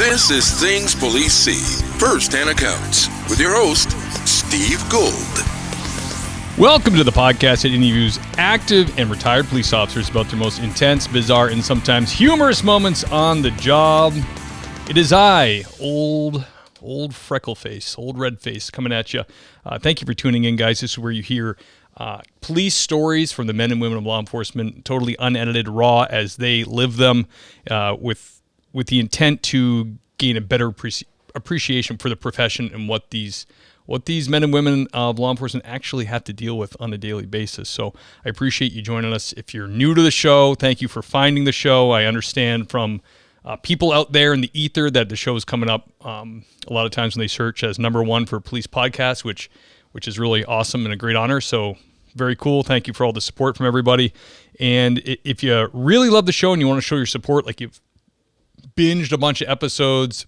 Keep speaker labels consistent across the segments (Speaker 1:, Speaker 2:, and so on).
Speaker 1: This is Things Police See, First-Hand Accounts, with your host, Steve Gold.
Speaker 2: Welcome to the podcast that interviews active and retired police officers about their most intense, bizarre, and sometimes humorous moments on the job. It is I, old freckle face, old red face, coming at you. Thank you for tuning in, guys. This is where you hear police stories from the men and women of law enforcement, totally unedited, raw as they live them, with the intent to gain a better appreciation for the profession and what these men and women of law enforcement actually have to deal with on a daily basis. So I appreciate you joining us. If you're new to the show, thank you for finding the show. I understand from people out there in the ether that the show is coming up a lot of times when they search as number one for police podcasts, which is really awesome and a great honor. So very cool. Thank you for all the support from everybody. And if you really love the show and you want to show your support, like you've binged a bunch of episodes,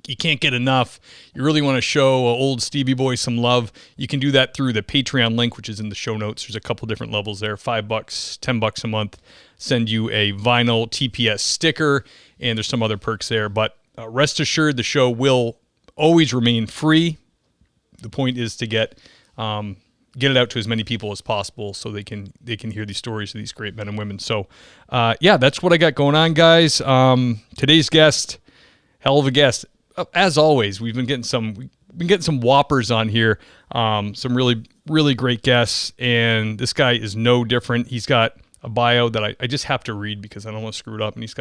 Speaker 2: you can't get enough, you really want to show old Stevie Boy some love, you can do that through the Patreon link, which is in the show notes. There's a couple different levels there, $5, $10 a month, send you a vinyl TPS sticker, and there's some other perks there. But rest assured, the show will always remain free. The point is to get it out to as many people as possible so they can hear these stories of these great men and women. So, that's what I got going on, guys. Today's guest, hell of a guest. As always, we've been getting some whoppers on here, some really, really great guests, and this guy is no different. He's got a bio that I just have to read because I don't want to screw it up, and he's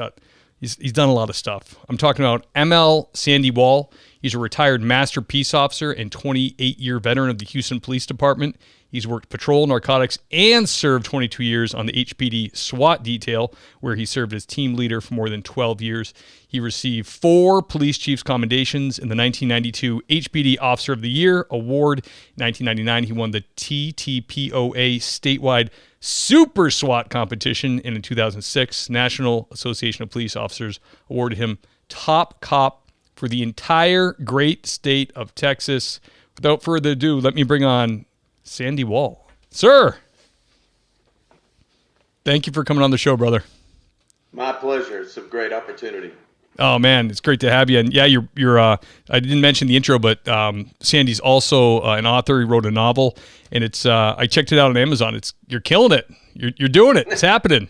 Speaker 2: done a lot of stuff. I'm talking about ML Sandy Wall. He's a retired master peace officer and 28-year veteran of the Houston Police Department. He's worked patrol, narcotics, and served 22 years on the HPD SWAT Detail, where he served as team leader for more than 12 years. He received 4 Police Chiefs Commendations in the 1992 HPD Officer of the Year Award. In 1999, he won the TTPOA statewide Super SWAT competition, and in 2006, National Association of Police Officers awarded him Top Cop for the entire great state of Texas. Without further ado, let me bring on Sandy Wall. Sir, thank you for coming on the show, brother.
Speaker 3: My pleasure. It's a great opportunity.
Speaker 2: Oh man, it's great to have you. And yeah, you're I didn't mention the intro, but Sandy's also an author. He wrote a novel, and it's I checked it out on Amazon. You're killing it. You're doing it. It's happening.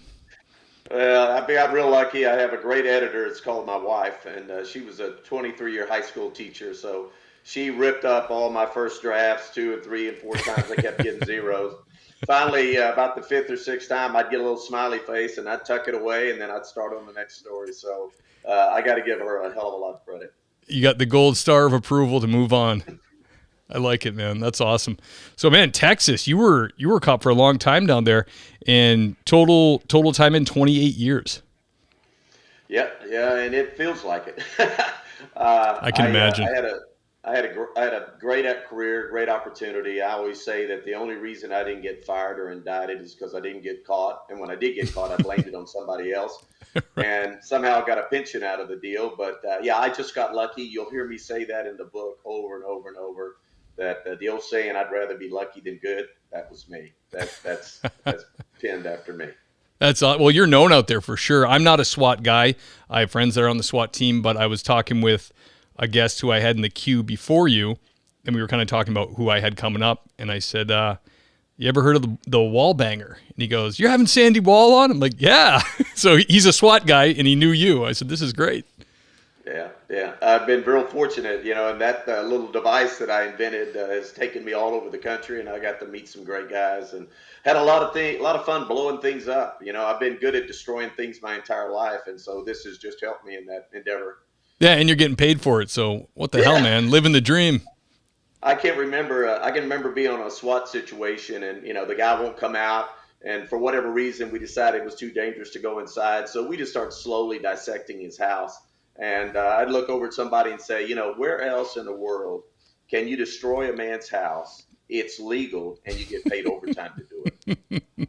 Speaker 3: Well, I'm real lucky. I have a great editor. It's called my wife, and she was a 23-year high school teacher, so she ripped up all my first drafts 2 and 3 and 4 times. I kept getting zeros. Finally, about the 5th or 6th time, I'd get a little smiley face, and I'd tuck it away, and then I'd start on the next story. So I got to give her a hell of a lot of credit.
Speaker 2: You got the gold star of approval to move on. I like it, man. That's awesome. So, man, Texas, you were a cop for a long time down there, and total time in 28 years.
Speaker 3: Yeah, and it feels like it.
Speaker 2: I can imagine.
Speaker 3: I had a great career, great opportunity. I always say that the only reason I didn't get fired or indicted is because I didn't get caught. And when I did get caught, I blamed it on somebody else. Right. And somehow I got a pension out of the deal. But I just got lucky. You'll hear me say that in the book over and over and over, that the old saying, I'd rather be lucky than good, that was me. That's pinned after me.
Speaker 2: Well, you're known out there for sure. I'm not a SWAT guy. I have friends that are on the SWAT team, but I was talking with a guest who I had in the queue before you, and we were kind of talking about who I had coming up, and I said, you ever heard of the Wall Banger? And he goes, you're having Sandy Wall on? I'm like, yeah. So he's a SWAT guy, and he knew you. I said, this is great. Yeah.
Speaker 3: I've been real fortunate, and that little device that I invented has taken me all over the country, and I got to meet some great guys and had a lot of fun blowing things up. I've been good at destroying things my entire life, and so this has just helped me in that endeavor.
Speaker 2: Yeah, and you're getting paid for it, so what the hell, man? Living the dream.
Speaker 3: I can remember being on a SWAT situation, and the guy won't come out, and for whatever reason, we decided it was too dangerous to go inside, so we just started slowly dissecting his house. And I'd look over at somebody and say, where else in the world can you destroy a man's house? It's legal, and you get paid overtime to do it.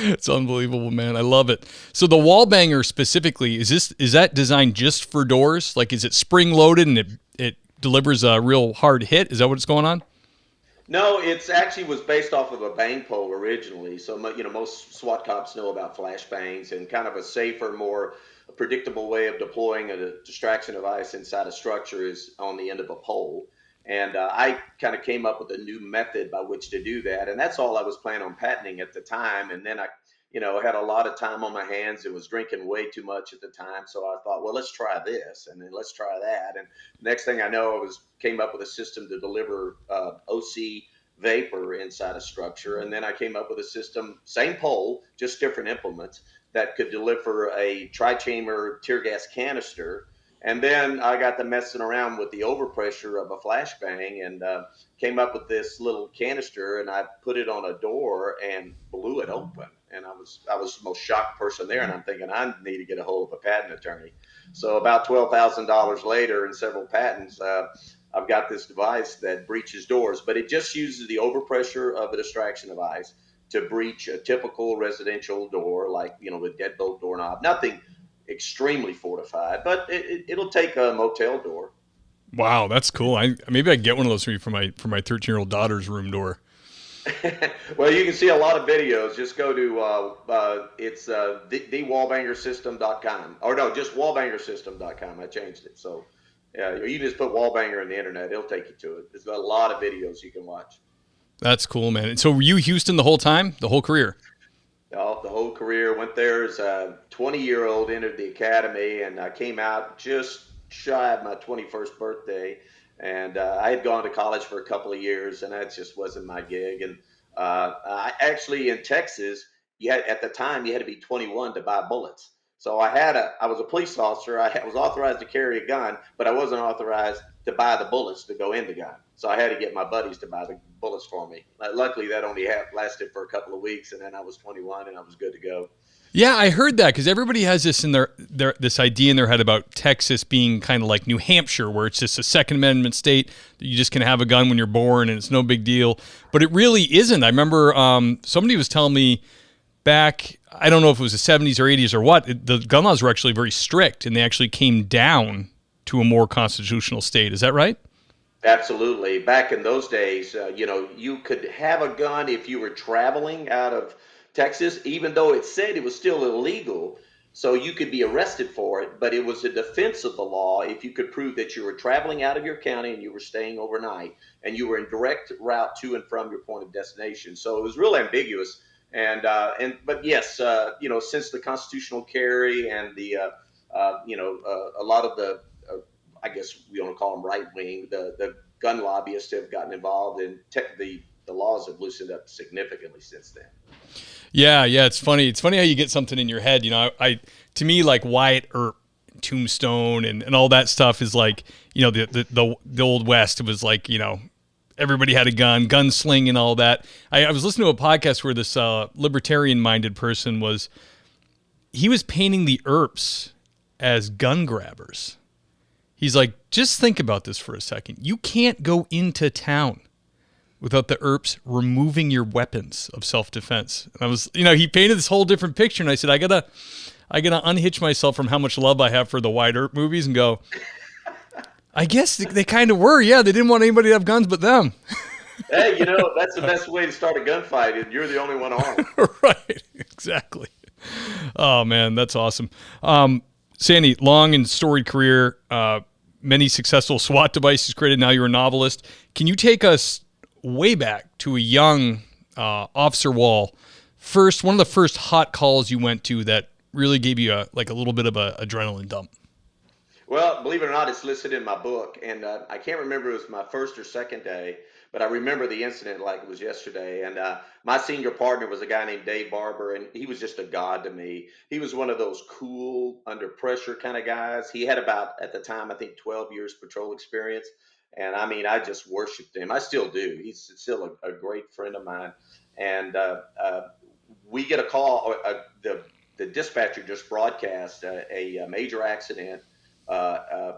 Speaker 2: It's unbelievable, man. I love it. So the Wall Banger specifically, is that designed just for doors? Like, is it spring loaded and it delivers a real hard hit? Is that what's going on?
Speaker 3: No, it's actually was based off of a bang pole originally. So most SWAT cops know about flashbangs and kind of a safer, more a predictable way of deploying a distraction device inside a structure is on the end of a pole. And I kind of came up with a new method by which to do that. And that's all I was planning on patenting at the time. And then I had a lot of time on my hands and was drinking way too much at the time. So I thought, well, let's try this and then let's try that. And next thing I know, came up with a system to deliver OC vapor inside a structure. And then I came up with a system, same pole, just different implements, that could deliver a tri-chamber tear gas canister. And then I got to messing around with the overpressure of a flashbang and came up with this little canister, and I put it on a door and blew it open. And I was the most shocked person there, and I'm thinking I need to get a hold of a patent attorney. So about $12,000 later and several patents, I've got this device that breaches doors, but it just uses the overpressure of a distraction device to breach a typical residential door, like, with deadbolt doorknob. Nothing extremely fortified, but it'll take a motel door.
Speaker 2: Wow, that's cool. Maybe I get one of those for my 13-year-old daughter's room door.
Speaker 3: Well, you can see a lot of videos. Just go to it's thewallbangersystem.com, or no, just wallbangersystem.com. I changed it, so yeah, you just put wallbanger in the internet, it'll take you to it. There's a lot of videos you can watch.
Speaker 2: That's cool, man. And so were you Houston the whole time, the whole career?
Speaker 3: The whole career. Went there as a 20-year-old, entered the academy, and I came out just shy of my 21st birthday. And I had gone to college for a couple of years, and that just wasn't my gig. And I actually, in Texas, at the time you had to be 21 to buy bullets. So I was a police officer. I was authorized to carry a gun, but I wasn't authorized to buy the bullets to go in the gun. So I had to get my buddies to buy the bullets for me. Luckily, that only lasted for a couple of weeks, and then I was 21 and I was good to go.
Speaker 2: Yeah, I heard that because everybody has this in their this idea in their head about Texas being kind of like New Hampshire, where it's just a Second Amendment state that you just can have a gun when you're born and it's no big deal. But it really isn't. I remember somebody was telling me back, I don't know if it was the 70s or 80s or what, the gun laws were actually very strict, and they actually came down to a more constitutional state. Is that right?
Speaker 3: Absolutely. Back in those days, you could have a gun if you were traveling out of Texas, even though it said it was still illegal. So you could be arrested for it, but it was a defense of the law if you could prove that you were traveling out of your county and you were staying overnight and you were in direct route to and from your point of destination. So it was real ambiguous. But yes, since the constitutional carry and a lot of the I guess we want to call them right wing, the gun lobbyists have gotten involved, and the laws have loosened up significantly since then.
Speaker 2: Yeah, it's funny. It's funny how you get something in your head. I to me, like Wyatt Earp, Tombstone, and all that stuff is like, the old West. It was like, everybody had a gun, gunsling and all that. I was listening to a podcast where this libertarian-minded person was painting the Earps as gun grabbers. He's like, just think about this for a second. You can't go into town without the Earps removing your weapons of self-defense. And I was, he painted this whole different picture, and I said, I gotta unhitch myself from how much love I have for the Wyatt Earp movies and go, I guess they kind of were. Yeah, they didn't want anybody to have guns but them.
Speaker 3: Hey, that's the best way to start a gunfight, and you're the only one armed.
Speaker 2: Right, exactly. Oh, man, that's awesome. Sandy, long and storied career, many successful SWAT devices created. Now you're a novelist. Can you take us way back to a young Officer Wall? One of the first hot calls you went to that really gave you a little bit of a adrenaline dump.
Speaker 3: Well, believe it or not, it's listed in my book, and I can't remember if it was my first or second day, but I remember the incident like it was yesterday. And my senior partner was a guy named Dave Barber, and he was just a god to me. He was one of those cool, under pressure kind of guys. He had about, at the time, I think 12 years patrol experience. And I mean, I just worshiped him. I still do. He's still a great friend of mine. And we get a call. The dispatcher just broadcast a major accident. And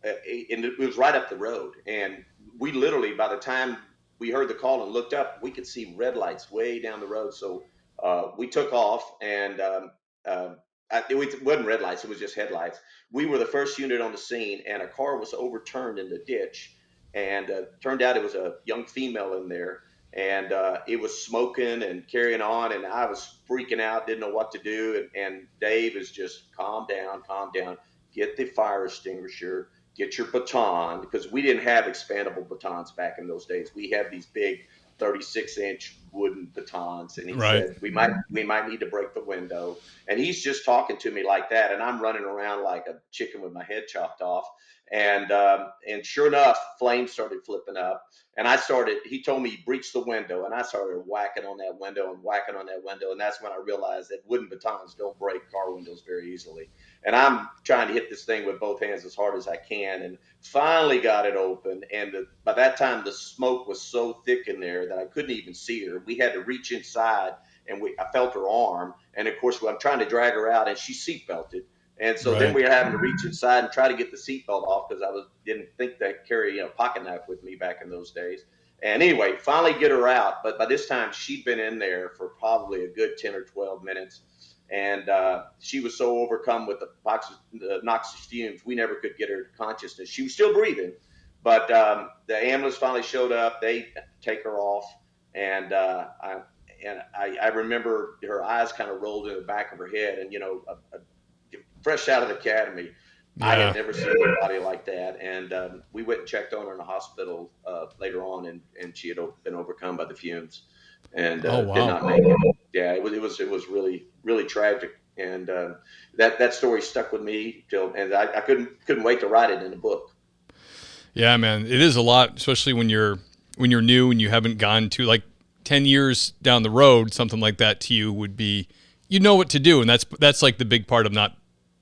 Speaker 3: it was right up the road. And we literally, by the time we heard the call and looked up, we could see red lights way down the road. So we took off, and it wasn't red lights, it was just headlights. We were the first unit on the scene, and a car was overturned in the ditch. And turned out it was a young female in there. and it was smoking and carrying on, and I was freaking out, didn't know what to do. And Dave is just calm down, get the fire extinguisher, get your baton, because we didn't have expandable batons back in those days. We had these big 36-inch wooden batons, and he
Speaker 2: Right.
Speaker 3: said we might need to break the window. And he's just talking to me like that, and I'm running around like a chicken with my head chopped off. And sure enough, flames started flipping up, and he told me breach the window, and I started whacking on that window, and that's when I realized that wooden batons don't break car windows very easily. And I'm trying to hit this thing with both hands as hard as I can, and finally got it open. And by that time, the smoke was so thick in there that I couldn't even see her. We had to reach inside, and I felt her arm, and of course, I'm trying to drag her out, and she seatbelted. And so then
Speaker 2: Right.
Speaker 3: we were having to reach inside and try to get the seatbelt off, because didn't think to carry a pocket knife with me back in those days. And anyway, finally get her out. But by this time, she'd been in there for probably a good 10 or 12 minutes. And she was so overcome with the noxious fumes, we never could get her to consciousness. She was still breathing, but the ambulance finally showed up. They take her off, and I remember her eyes kind of rolled in the back of her head. And fresh out of the academy, I
Speaker 2: Yeah.
Speaker 3: had never seen anybody like that. And we went and checked on her in the hospital later on, and she had been overcome by the fumes, and
Speaker 2: Oh,
Speaker 3: did
Speaker 2: wow.
Speaker 3: not make it. Yeah, it was really, really tragic. And that story stuck with me and I couldn't wait to write it in a book.
Speaker 2: Yeah, man, it is a lot, especially when you're new and you haven't gone to, like, 10 years down the road. Something like that to you would be, you know what to do, and that's like the big part of not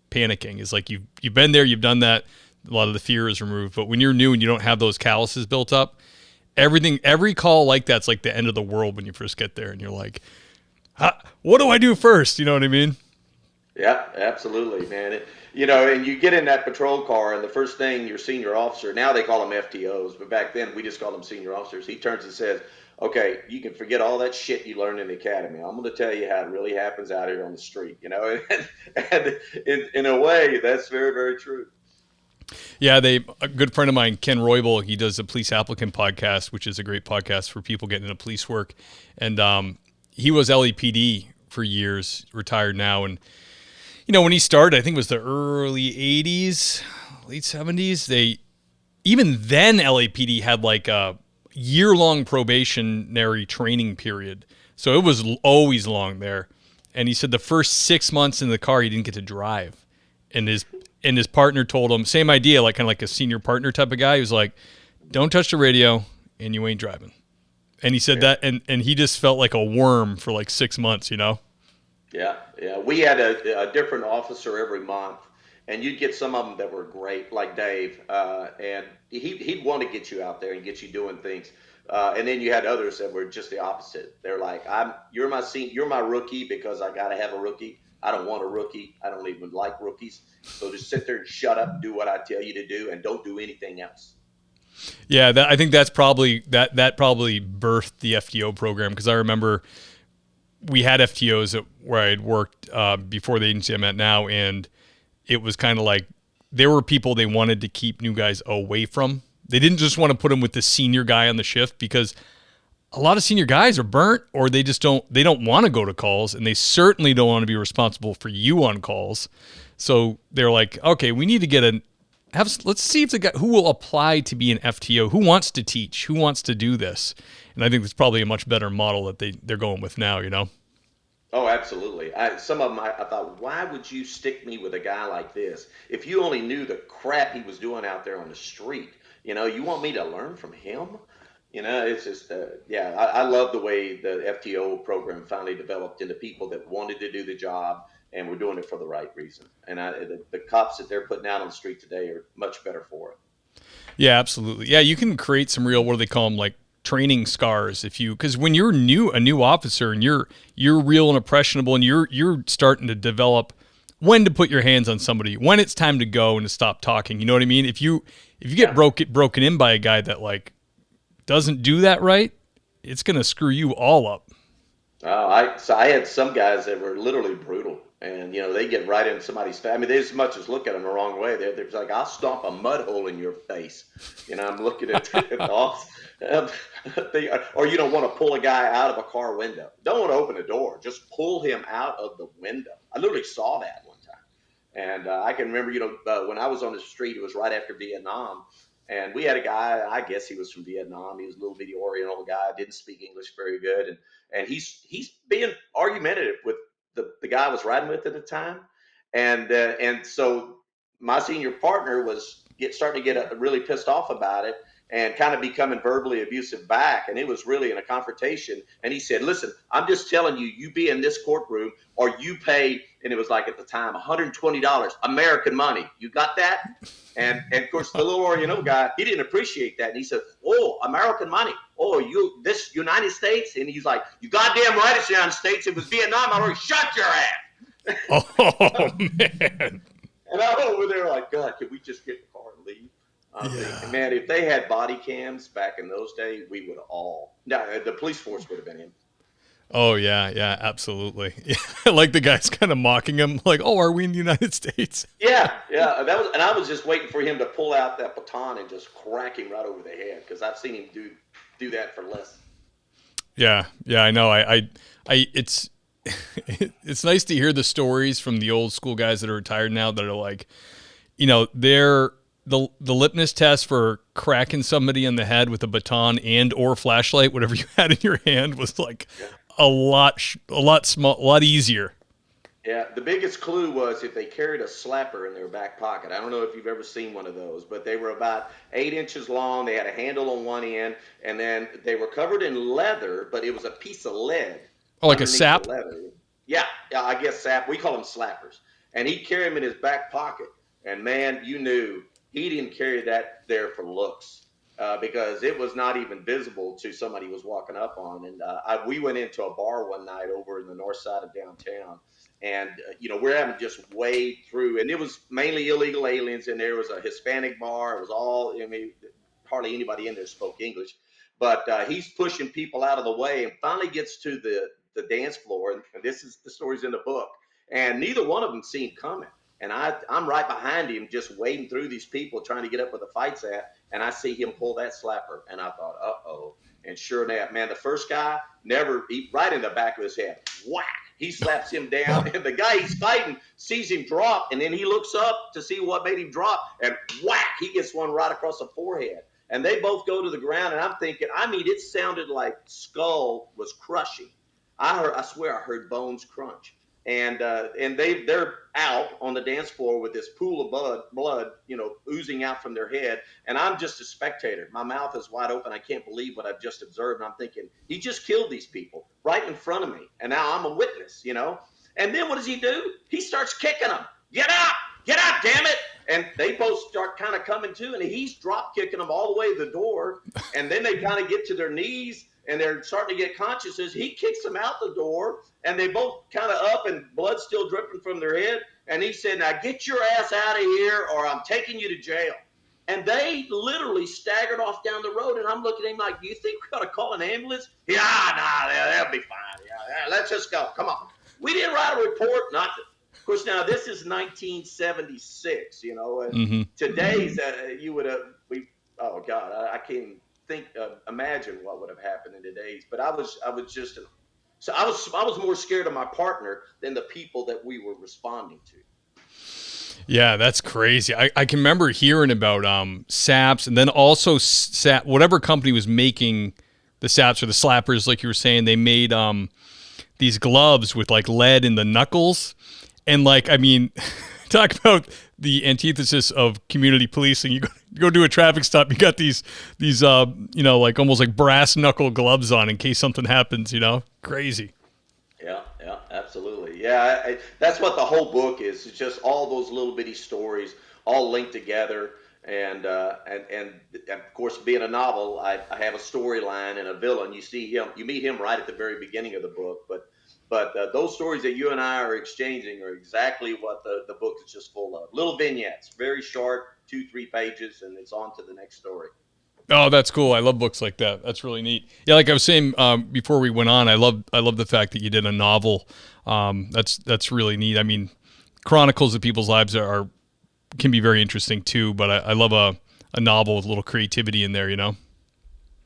Speaker 2: panicking is like you've been there, you've done that. A lot of the fear is removed, but when you're new and you don't have those calluses built up, every call like that's like the end of the world when you first get there, and you're like, what do I do first? You know what I mean?
Speaker 3: Yeah, absolutely, man. And you get in that patrol car, and the first thing your senior officer, now they call them FTOs, but back then we just called them senior officers. He turns and says, "Okay, you can forget all that shit you learned in the academy. I'm going to tell you how it really happens out here on the street." And in a way, that's very, very true.
Speaker 2: Yeah, a good friend of mine, Ken Roybal, he does a police applicant podcast, which is a great podcast for people getting into police work. And he was LAPD for years, retired now. And, when he started, I think it was the early 80s, late 70s, even then LAPD had like a year-long probationary training period. So it was always long there. And he said the first 6 months in the car, he didn't get to drive. And his partner told him, same idea, like kind of like a senior partner type of guy. He was like, don't touch the radio and you ain't driving. And he said that, and he just felt like a worm for like 6 months,
Speaker 3: Yeah, yeah. We had a different officer every month, and you'd get some of them that were great, like Dave, and he'd want to get you out there and get you doing things. And then you had others that were just the opposite. They're like, you're my rookie because I got to have a rookie. I don't want a rookie. I don't even like rookies. So just sit there and shut up and do what I tell you to do, and don't do anything else.
Speaker 2: Yeah, I think that's probably that probably birthed the FTO program, because I remember we had FTOs where I had worked before the agency I'm at now, and it was kind of like there were people they wanted to keep new guys away from. They didn't just want to put them with the senior guy on the shift, because a lot of senior guys are burnt, or they don't want to go to calls, and they certainly don't want to be responsible for you on calls. So they're like, okay, we need to let's see if the guy who will apply to be an FTO, who wants to teach, who wants to do this. And I think that's probably a much better model that they're going with now,
Speaker 3: Oh, absolutely. Some of them, I thought, why would you stick me with a guy like this? If you only knew the crap he was doing out there on the street, you want me to learn from him? It's just, yeah, I love the way the FTO program finally developed into people that wanted to do the job and were doing it for the right reason. And the cops that they're putting out on the street today are much better for it.
Speaker 2: Yeah, absolutely. Yeah, you can create some real, what do they call them, like training scars, because when you're a new officer, and you're real and impressionable, and you're starting to develop when to put your hands on somebody, when it's time to go and to stop talking. You know what I mean? If you get broken in by a guy that like doesn't do that right, it's gonna screw you all up.
Speaker 3: I had some guys that were literally brutal. And, they get right in somebody's face. I mean, they as much as look at them the wrong way. They're like, I'll stomp a mud hole in your face. I'm looking at the office. Or you don't want to pull a guy out of a car window. Don't want to open the door. Just pull him out of the window. I literally saw that one time. And I can remember, when I was on the street, it was right after Vietnam. And we had a guy, I guess he was from Vietnam. He was a little bitty Oriental guy, didn't speak English very good. And he's being argumentative with the guy I was riding with at the time. And so my senior partner was starting to get really pissed off about it and kind of becoming verbally abusive back. And it was really in a confrontation. And he said, listen, I'm just telling you, you be in this courtroom or you pay, and it was like at the time, $120 American money. You got that? And of course, the little Oriental guy, he didn't appreciate that. And he said, oh, American money. Oh, this United States? And he's like, you goddamn right it's the United States. If it was Vietnam, I'd already shut your ass.
Speaker 2: Oh, man.
Speaker 3: And I'm over there like, God, can we just get in the car and leave? Thinking, man, if they had body cams back in those days, we would the police force would have been in.
Speaker 2: Oh, yeah, absolutely. Yeah, like the guy's kind of mocking him, like, oh, are we in the United States?
Speaker 3: Yeah. And I was just waiting for him to pull out that baton and just crack him right over the head because I've seen him do that for less.
Speaker 2: Yeah, I know. It's it's nice to hear the stories from the old school guys that are retired now that are like, they're the litmus test for cracking somebody in the head with a baton and or flashlight, whatever you had in your hand, was like a lot easier.
Speaker 3: Yeah, the biggest clue was if they carried a slapper in their back pocket. I don't know if you've ever seen one of those, but they were about 8 inches long. They had a handle on one end, and then they were covered in leather, but it was a piece of lead.
Speaker 2: Oh, like a sap?
Speaker 3: Yeah, I guess sap. We call them slappers. And he'd carry them in his back pocket. And, man, you knew he didn't carry that there for looks because it was not even visible to somebody who was walking up on. And we went into a bar one night over in the north side of downtown. And, we're having to just wade through. And it was mainly illegal aliens in there. It was a Hispanic bar. It was all, hardly anybody in there spoke English. But he's pushing people out of the way and finally gets to the dance floor. And this is the story's in the book. And neither one of them seen coming. And I'm right behind him, just wading through these people, trying to get up where the fight's at. And I see him pull that slapper. And I thought, uh-oh. And sure enough, man, the first guy right in the back of his head, whack. He slaps him down. And the guy he's fighting sees him drop. And then he looks up to see what made him drop. And whack, he gets one right across the forehead. And they both go to the ground. And I'm thinking, it sounded like skull was crushing. I swear I heard bones crunch. And they're out on the dance floor with this pool of blood, oozing out from their head. And I'm just a spectator. My mouth is wide open. I can't believe what I've just observed. And I'm thinking, he just killed these people right in front of me. And now I'm a witness, And then what does he do? He starts kicking them. Get out, damn it. And they both start kind of coming to, and he's drop kicking them all the way to the door. And then they kind of get to their knees. And they're starting to get conscious as he kicks them out the door, and they both kind of up and blood still dripping from their head. And he said, now get your ass out of here or I'm taking you to jail. And they literally staggered off down the road. And I'm looking at him like, do you think we ought to call an ambulance? Yeah, nah, they'll be fine. Yeah, let's just go. Come on. We didn't write a report. Nothing. Of course, now this is 1976,
Speaker 2: Mm-hmm.
Speaker 3: Today's, you would have, oh God, I can't imagine what would have happened in today's. But I was more scared of my partner than the people that we were responding to.
Speaker 2: Yeah, that's crazy. I can remember hearing about saps, and then also whatever company was making the saps or the slappers, like you were saying, they made these gloves with like lead in the knuckles, and talk about the antithesis of community policing. You go do a traffic stop, you got these like almost like brass knuckle gloves on in case something happens, Crazy.
Speaker 3: Yeah, absolutely. Yeah, that's what the whole book is. It's just all those little bitty stories all linked together. And of course, being a novel, I have a storyline and a villain. You meet him right at the very beginning of the book, but those stories that you and I are exchanging are exactly what the book is just full of. Little vignettes, very short, 2-3 pages, and it's on to the next story.
Speaker 2: Oh, that's cool. I love books like that. That's really neat. Yeah, like I was saying before we went on, I love the fact that you did a novel. That's really neat. I mean, chronicles of people's lives are can be very interesting too. But I love a novel with a little creativity in there. You know.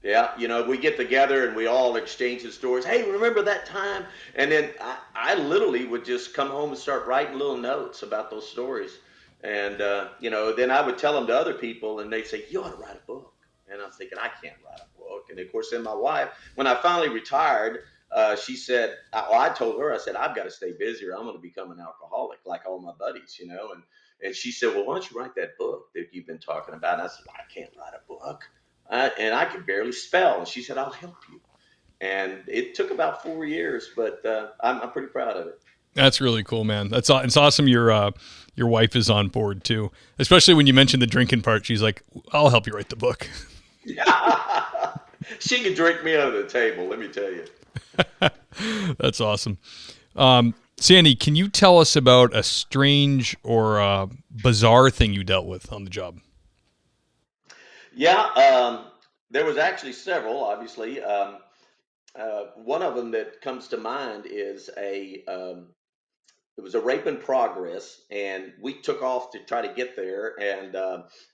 Speaker 3: Yeah, we get together and we all exchange the stories. Hey, remember that time? And then I literally would just come home and start writing little notes about those stories. And, then I would tell them to other people and they'd say, you ought to write a book. And I was thinking, I can't write a book. And of course, then my wife, when I finally retired, she said, I told her, I said, I've got to stay busy or I'm going to become an alcoholic like all my buddies, And she said, well, why don't you write that book that you've been talking about? And I said, I can't write a book. And I could barely spell. And she said, I'll help you. And it took about 4 years, but I'm pretty proud of it.
Speaker 2: That's really cool, man. It's awesome. Your wife is on board too, especially when you mentioned the drinking part. She's like, "I'll help you write the book."
Speaker 3: Yeah. She could drink me under the table, let me tell you.
Speaker 2: That's awesome. Sandy, can you tell us about a strange or bizarre thing you dealt with on the job?
Speaker 3: Yeah, there was actually several, obviously. One of them that comes to mind is it was a rape in progress, and we took off to try to get there. And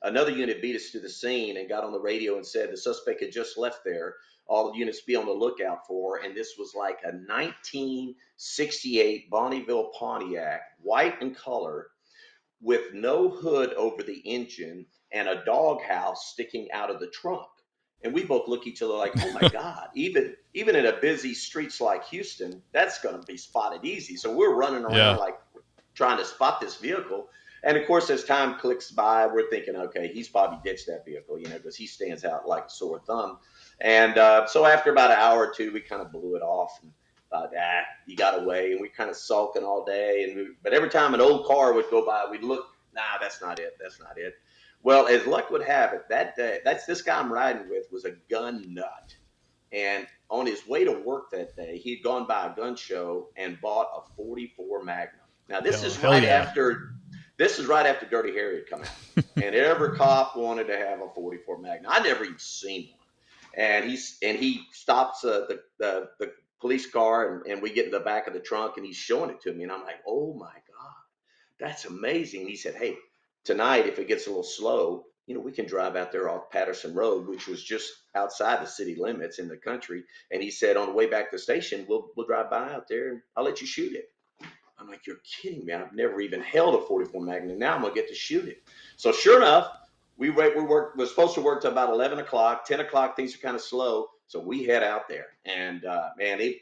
Speaker 3: another unit beat us to the scene and got on the radio and said the suspect had just left there. All the units be on the lookout for. And this was like a 1968 Bonneville Pontiac, white in color, with no hood over the engine and a doghouse sticking out of the trunk. And we both look at each other like, oh my God, even in a busy streets like Houston, that's going to be spotted easy. So we're running around
Speaker 2: Yeah.
Speaker 3: like trying to spot this vehicle. And of course, as time clicks by, we're thinking, okay, he's probably ditched that vehicle, because he stands out like a sore thumb. And so after about an hour or two, we kind of blew it off and thought, he got away. And we kind of sulking all day. But every time an old car would go by, we'd look, nah, that's not it. That's not it. Well, as luck would have it, that day, that's this guy I'm riding with was a gun nut. And on his way to work that day, he'd gone by a gun show and bought a 44 Magnum. Now
Speaker 2: Oh, hell yeah.
Speaker 3: this is right after Dirty Harry had come out, and every cop wanted to have a 44 Magnum. I never even seen one. And he stops the police car, and we get in the back of the trunk, and he's showing it to me, and I'm like, oh my God, that's amazing. He said, hey, tonight, if it gets a little slow, we can drive out there off Patterson Road, which was just outside the city limits in the country. And he said, on the way back to the station, we'll drive by out there and I'll let you shoot it. I'm like, you're kidding me. I've never even held a 44 Magnum. Now I'm going to get to shoot it. So sure enough, we're supposed to work till about 11 o'clock, 10 o'clock, things are kind of slow. So we head out there and,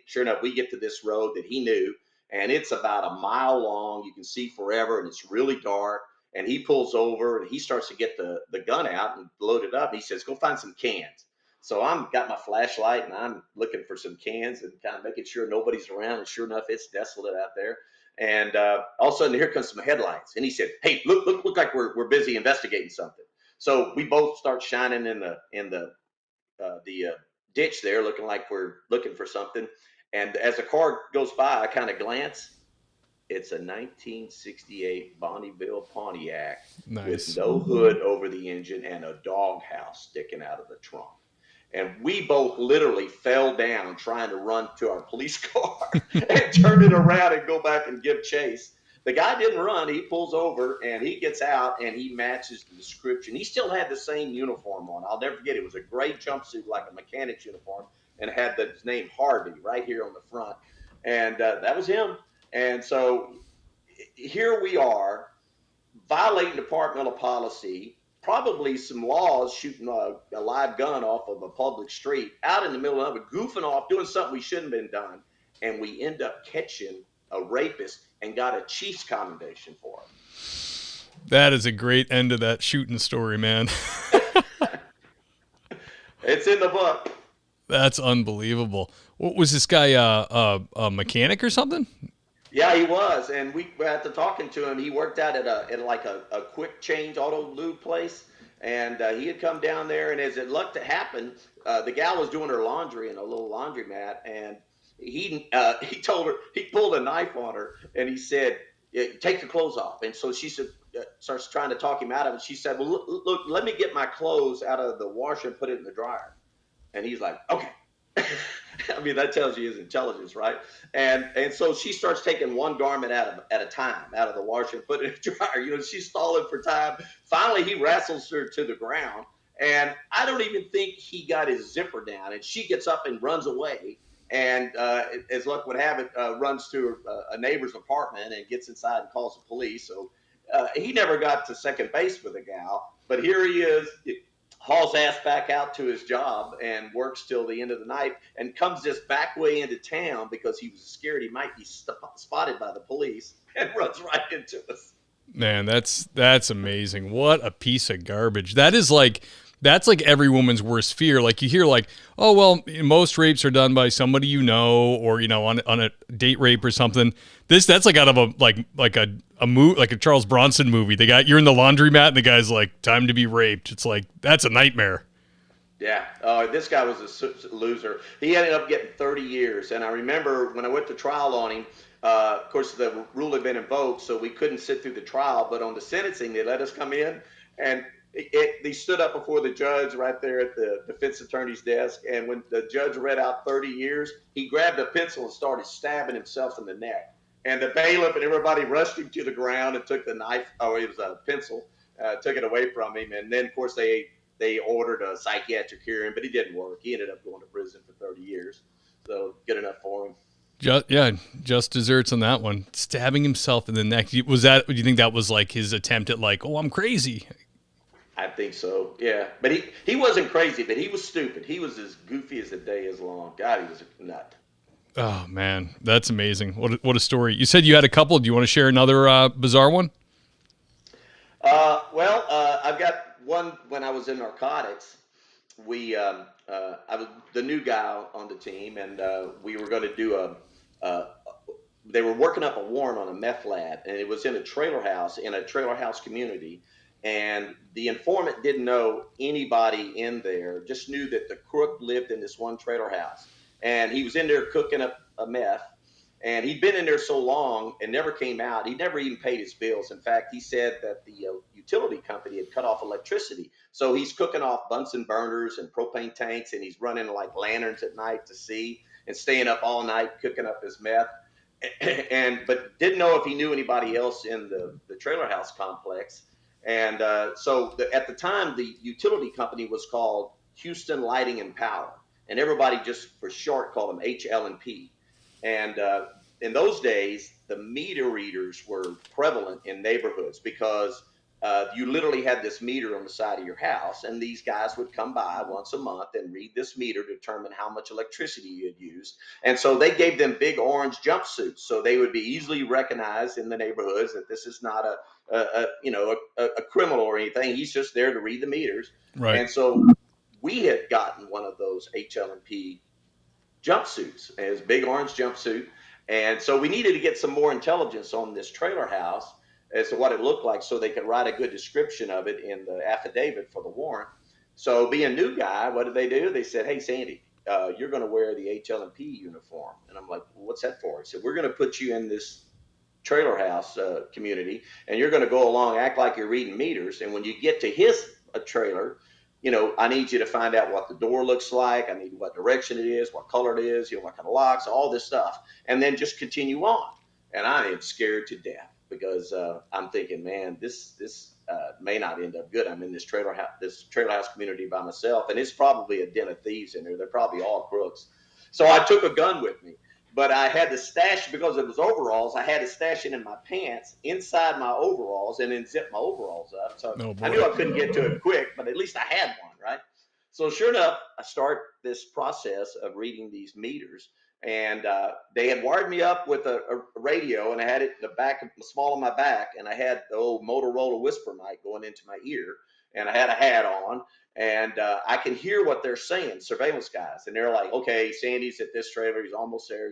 Speaker 3: sure enough, we get to this road that he knew, and it's about a mile long. You can see forever and it's really dark. And he pulls over and he starts to get the gun out and load it up. He says, go find some cans. So I'm got my flashlight and I'm looking for some cans and kind of making sure nobody's around. And sure enough, it's desolate out there. And all of a sudden, here comes some headlights. And he said, "Hey, look like we're busy investigating something." So we both start shining in the ditch there, looking like we're looking for something. And as the car goes by, I kind of glance. It's a 1968 Bonneville Pontiac with
Speaker 2: Nice.
Speaker 3: no hood over the engine and a doghouse sticking out of the trunk. And we both literally fell down trying to run to our police car and turn it around and go back and give chase. The guy didn't run. He pulls over and he gets out and he matches the description. He still had the same uniform on. I'll never forget. It was a gray jumpsuit like a mechanic's uniform and had his name Harvey right here on the front. And that was him. And so here we are violating departmental policy, probably some laws, shooting a live gun off of a public street, out in the middle of it, goofing off, doing something we shouldn't have been done, and we end up catching a rapist and got a chief's commendation for it.
Speaker 2: That is a great end to that shooting story, man.
Speaker 3: It's in the book.
Speaker 2: That's unbelievable. What was this guy? A mechanic or something?
Speaker 3: Yeah, he was, and we after talking to him, he worked out at a quick change auto lube place, and he had come down there, and as it lucked to happen, the gal was doing her laundry in a little laundromat, and he told her, he pulled a knife on her, and he said, take your clothes off. And so she said, starts trying to talk him out of it. She said, well, look, let me get my clothes out of the washer and put it in the dryer. And he's like, okay. I mean, that tells you his intelligence, right? And so she starts taking one garment at a time out of the washer and put it in the dryer. She's stalling for time. Finally, he wrestles her to the ground. And I don't even think he got his zipper down. And she gets up and runs away. And as luck would have it, runs to a neighbor's apartment and gets inside and calls the police. So he never got to second base with the gal. But here he is, hauls ass back out to his job and works till the end of the night and comes this back way into town because he was scared he might be spotted by the police and runs right into us.
Speaker 2: Man, that's amazing. What a piece of garbage. That's like every woman's worst fear. Like you hear like, oh, well, most rapes are done by somebody or, on a date rape or something. That's like out of a Charles Bronson movie. You're in the laundromat and the guy's like, time to be raped. It's like, that's a nightmare.
Speaker 3: Yeah. This guy was a loser. He ended up getting 30 years. And I remember when I went to trial on him, of course, the rule had been invoked, so we couldn't sit through the trial. But on the sentencing, they let us come in. And they stood up before the judge right there at the defense attorney's desk. And when the judge read out 30 years, he grabbed a pencil and started stabbing himself in the neck. And the bailiff and everybody rushed him to the ground and took the knife, it was a pencil, took it away from him. And then, of course, they ordered a psychiatric hearing, but it didn't work. He ended up going to prison for 30 years. So good enough for him.
Speaker 2: Just desserts on that one. Stabbing himself in the neck. Do you think that was like his attempt at like, oh, I'm crazy?
Speaker 3: I think so, yeah. But he wasn't crazy, but he was stupid. He was as goofy as the day is long. God, he was a nut.
Speaker 2: Oh, man, that's amazing. What a story. You said you had a couple. Do you want to share another bizarre one?
Speaker 3: I've got one. When I was in Narcotics, I was the new guy on the team, and we were going to do they were working up a warrant on a meth lab, and it was in a trailer house community. And the informant didn't know anybody in there, just knew that the crook lived in this one trailer house. And he was in there cooking up a meth. And he'd been in there so long and never came out. He never even paid his bills. In fact, he said that the utility company had cut off electricity. So he's cooking off Bunsen burners and propane tanks, and he's running like lanterns at night to see and staying up all night cooking up his meth. But didn't know if he knew anybody else in the trailer house complex. And at the time, the utility company was called Houston Lighting and Power. And everybody just for short called them HL&P. And in those days, the meter readers were prevalent in neighborhoods because you literally had this meter on the side of your house, and these guys would come by once a month and read this meter to determine how much electricity you had used. And so they gave them big orange jumpsuits, so they would be easily recognized in the neighborhoods that this is not a criminal or anything. He's just there to read the meters.
Speaker 2: Right.
Speaker 3: And so we had gotten one of those HL&P jumpsuits, his big orange jumpsuit. And so we needed to get some more intelligence on this trailer house as to what it looked like so they could write a good description of it in the affidavit for the warrant. So being a new guy, what did they do? They said, hey, Sandy, you're going to wear the HL&P uniform. And I'm like, well, what's that for? He said, we're going to put you in this trailer house community, and you're going to go along, act like you're reading meters. And when you get to his trailer, I need you to find out what the door looks like. I need what direction it is, what color it is, what kind of locks, all this stuff. And then just continue on. And I am scared to death because I'm thinking, man, this may not end up good. I'm in this trailer house community by myself, and it's probably a den of thieves in there. They're probably all crooks. So I took a gun with me. But I had to stash, because it was overalls, I had to stash it in my pants, inside my overalls, and then zip my overalls up. So I knew I couldn't get to it quick, but at least I had one, right? So sure enough, I start this process of reading these meters. And they had wired me up with a radio, and I had it in the back, small of my back, and I had the old Motorola whisper mic going into my ear, and I had a hat on. And I can hear what they're saying, surveillance guys. And they're like, okay, Sandy's at this trailer. He's almost there.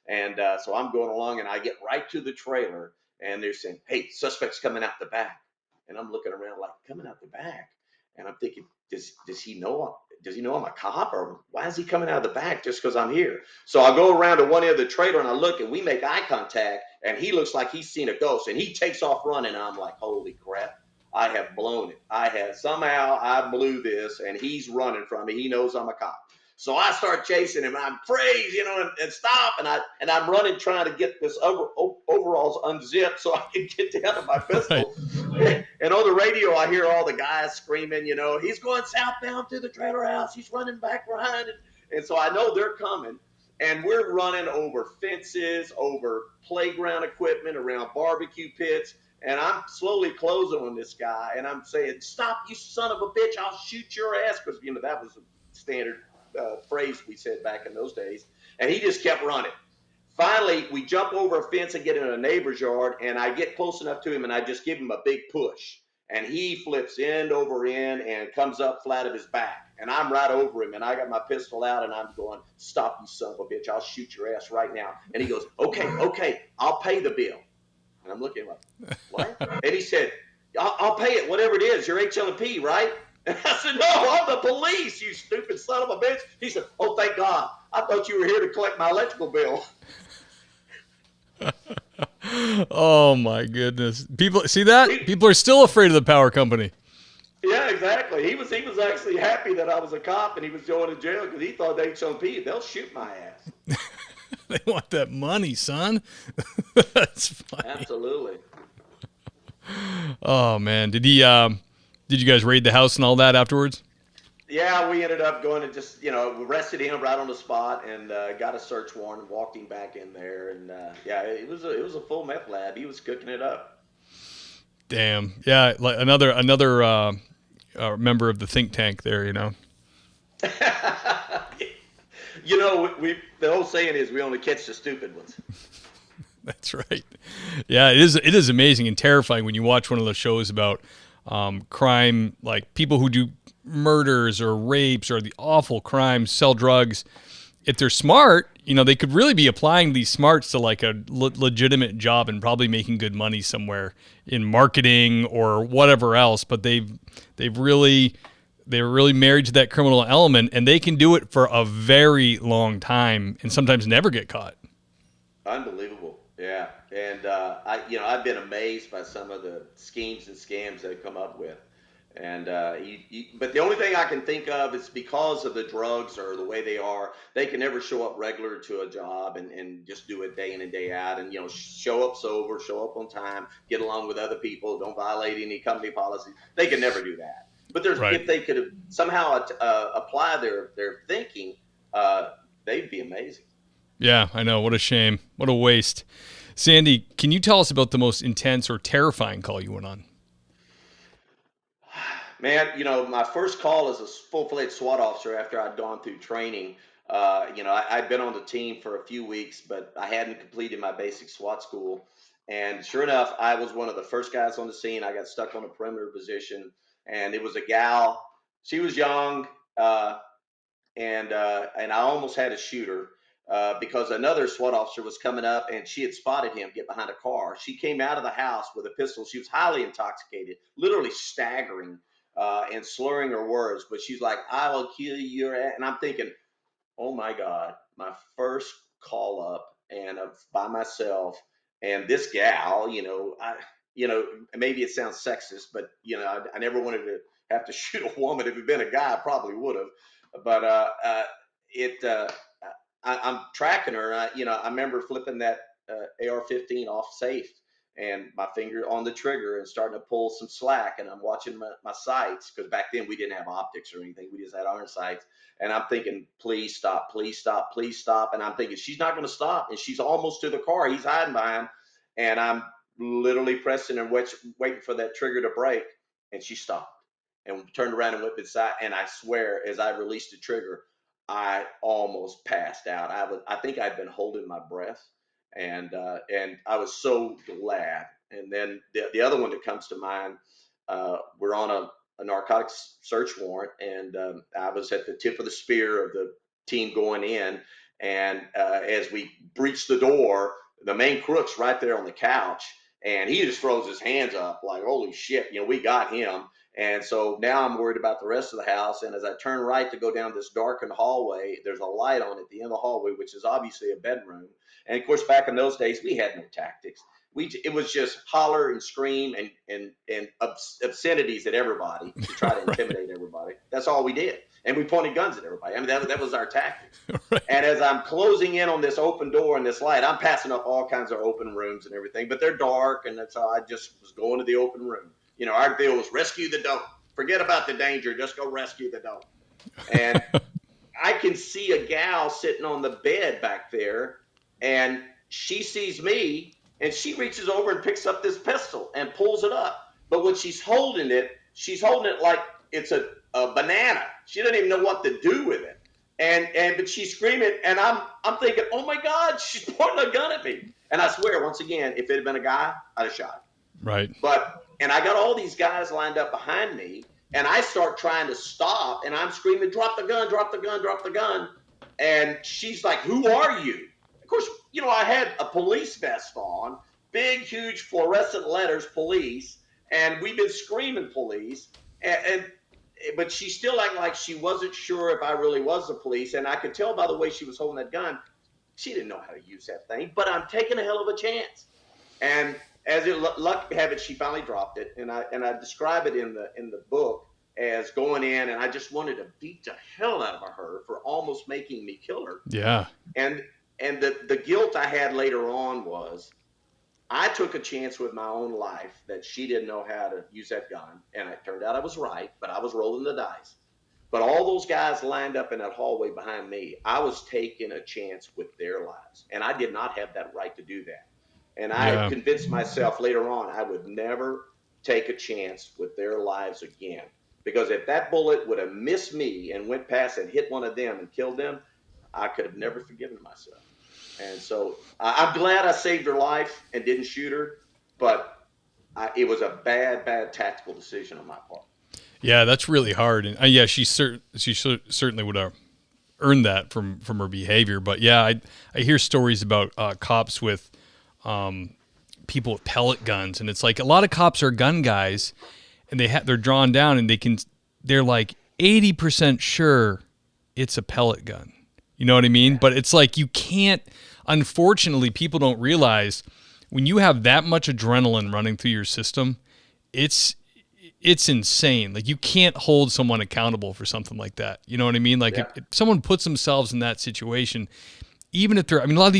Speaker 3: And so I'm going along, and I get right to the trailer, and they're saying, hey, suspect's coming out the back. And I'm looking around like, coming out the back? And I'm thinking, does he know I'm a cop, or why is he coming out of the back just because I'm here? So I go around to one end of the trailer, and I look, and we make eye contact, and he looks like he's seen a ghost, and he takes off running. And I'm like, holy crap. I have blown it. Somehow I blew this, and he's running from me. He knows I'm a cop. So I start chasing him, and I'm praise, and stop. And I'm running, trying to get this overalls unzipped so I can get down to my pistol. Right. And on the radio, I hear all the guys screaming, he's going southbound to the trailer house. He's running back behind it. And so I know they're coming. And we're running over fences, over playground equipment, around barbecue pits. And I'm slowly closing on this guy, and I'm saying, stop, you son of a bitch, I'll shoot your ass. Because, that was a standard phrase we said back in those days. And he just kept running. Finally, we jump over a fence and get in a neighbor's yard, and I get close enough to him, and I just give him a big push. And he flips end over end and comes up flat of his back. And I'm right over him, and I got my pistol out, and I'm going, stop, you son of a bitch, I'll shoot your ass right now. And he goes, okay, I'll pay the bill. And I'm looking like, what? And he said, I'll pay it, whatever it is. You're HLP, right? And I said, no, I'm the police, you stupid son of a bitch. He said, oh, thank God. I thought you were here to collect my electrical bill.
Speaker 2: Oh, my goodness. People, see that? People are still afraid of the power company.
Speaker 3: Yeah, exactly. He was actually happy that I was a cop and he was going to jail because he thought HLP, they'll shoot my ass.
Speaker 2: They want that money, son. That's funny.
Speaker 3: Absolutely.
Speaker 2: Oh man, did you guys raid the house and all that afterwards?
Speaker 3: Yeah, we ended up going and just arrested him right on the spot and got a search warrant and walked him back in there. And yeah, it was a full meth lab. He was cooking it up.
Speaker 2: Damn. Yeah, like another member of the think tank there.
Speaker 3: The old saying is we only catch the stupid ones.
Speaker 2: That's right. Yeah, it is amazing and terrifying when you watch one of those shows about crime, like people who do murders or rapes or the awful crimes, sell drugs. If they're smart, they could really be applying these smarts to like a legitimate job and probably making good money somewhere in marketing or whatever else. But they're really married to that criminal element, and they can do it for a very long time and sometimes never get caught.
Speaker 3: Unbelievable. Yeah. And I've been amazed by some of the schemes and scams they've come up with. And but the only thing I can think of is because of the drugs or the way they are, they can never show up regular to a job and just do it day in and day out and show up sober, show up on time, get along with other people, don't violate any company policies. They can never do that. But if they could somehow apply their thinking, they'd be amazing.
Speaker 2: Yeah, I know. What a shame. What a waste. Sandy, can you tell us about the most intense or terrifying call you went on?
Speaker 3: Man, my first call as a full-fledged SWAT officer after I'd gone through training, I'd been on the team for a few weeks, but I hadn't completed my basic SWAT school. And sure enough, I was one of the first guys on the scene. I got stuck on a perimeter position, and it was a gal. She was young, and I almost had to shoot her because another SWAT officer was coming up, and she had spotted him get behind a car. She came out of the house with a pistol. She was highly intoxicated, literally staggering and slurring her words. But she's like, "I will kill your ass." And I'm thinking, oh my God, my first call up and by myself, and this gal, maybe it sounds sexist, but I never wanted to have to shoot a woman. If it'd been a guy, I probably would have. But I'm tracking her. I remember flipping that AR-15 off safe and my finger on the trigger and starting to pull some slack. And I'm watching my sights because back then we didn't have optics or anything. We just had iron sights. And I'm thinking, please stop, please stop, please stop. And I'm thinking, she's not going to stop. And she's almost to the car. He's hiding behind. And I'm literally pressing and waiting for that trigger to break. And she stopped and turned around and went inside. And I swear, as I released the trigger, I almost passed out. I think I'd been holding my breath. And I was so glad. And then the other one that comes to mind, we're on a narcotics search warrant, and I was at the tip of the spear of the team going in. And as we breached the door, the main crook's right there on the couch, And he just throws his hands up like, holy shit, we got him. And so now I'm worried about the rest of the house. And as I turn right to go down this darkened hallway, there's a light on at the end of the hallway, which is obviously a bedroom. And of course, back in those days, we had no tactics. It was just holler and scream and obscenities at everybody to try to intimidate everybody. That's all we did. And we pointed guns at everybody. I mean, that was our tactic. Right. And as I'm closing in on this open door and this light, I'm passing up all kinds of open rooms and everything, but they're dark. And that's how I just was going to the open room. Our deal was rescue the dope. Forget about the danger. Just go rescue the dope. And I can see a gal sitting on the bed back there, and she sees me, and she reaches over and picks up this pistol and pulls it up. But when she's holding it like it's a banana. She doesn't even know what to do with it. But she's screaming, and I'm thinking, oh my God, she's pointing a gun at me. And I swear, once again, if it had been a guy, I'd have shot him.
Speaker 2: Right.
Speaker 3: And I got all these guys lined up behind me, and I start trying to stop, and I'm screaming, drop the gun, drop the gun, drop the gun. And she's like, who are you? Of course, I had a police vest on, big, huge fluorescent letters, police, and we've been screaming police. But she still acted like she wasn't sure if I really was the police. And I could tell by the way she was holding that gun, she didn't know how to use that thing. But I'm taking a hell of a chance. And as luck have it, she finally dropped it. And I describe it in the book as going in, and I just wanted to beat the hell out of her for almost making me kill her.
Speaker 2: Yeah.
Speaker 3: And the guilt I had later on was I took a chance with my own life that she didn't know how to use that gun. And it turned out I was right, but I was rolling the dice. But all those guys lined up in that hallway behind me, I was taking a chance with their lives. And I did not have that right to do that. And I convinced myself later on I would never take a chance with their lives again. Because if that bullet would have missed me and went past and hit one of them and killed them, I could have never forgiven myself. And so I'm glad I saved her life and didn't shoot her, but it was a bad tactical decision on my part.
Speaker 2: Yeah, that's really hard. And she certainly would have earned that from her behavior. But yeah, I hear stories about cops with people with pellet guns, and it's like a lot of cops are gun guys, and they're drawn down, and they're like 80% sure it's a pellet gun. You know what I mean? But it's like you can't. Unfortunately, people don't realize when you have that much adrenaline running through your system, it's insane. Like you can't hold someone accountable for something like that. You know what I mean? Like if someone puts themselves in that situation, even if they're, a lot of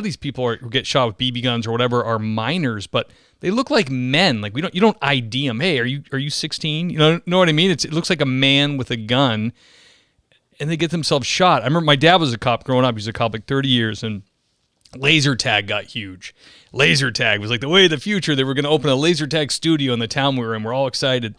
Speaker 2: these people who get shot with BB guns or whatever are minors, but they look like men. Like you don't ID them. Hey, are you 16? You know what I mean? It looks like a man with a gun, and they get themselves shot. I remember my dad was a cop growing up. He was a cop like 30 years, and laser tag got huge. Laser tag was like the way of the future. They were going to open a laser tag studio in the town we were in. We're all excited.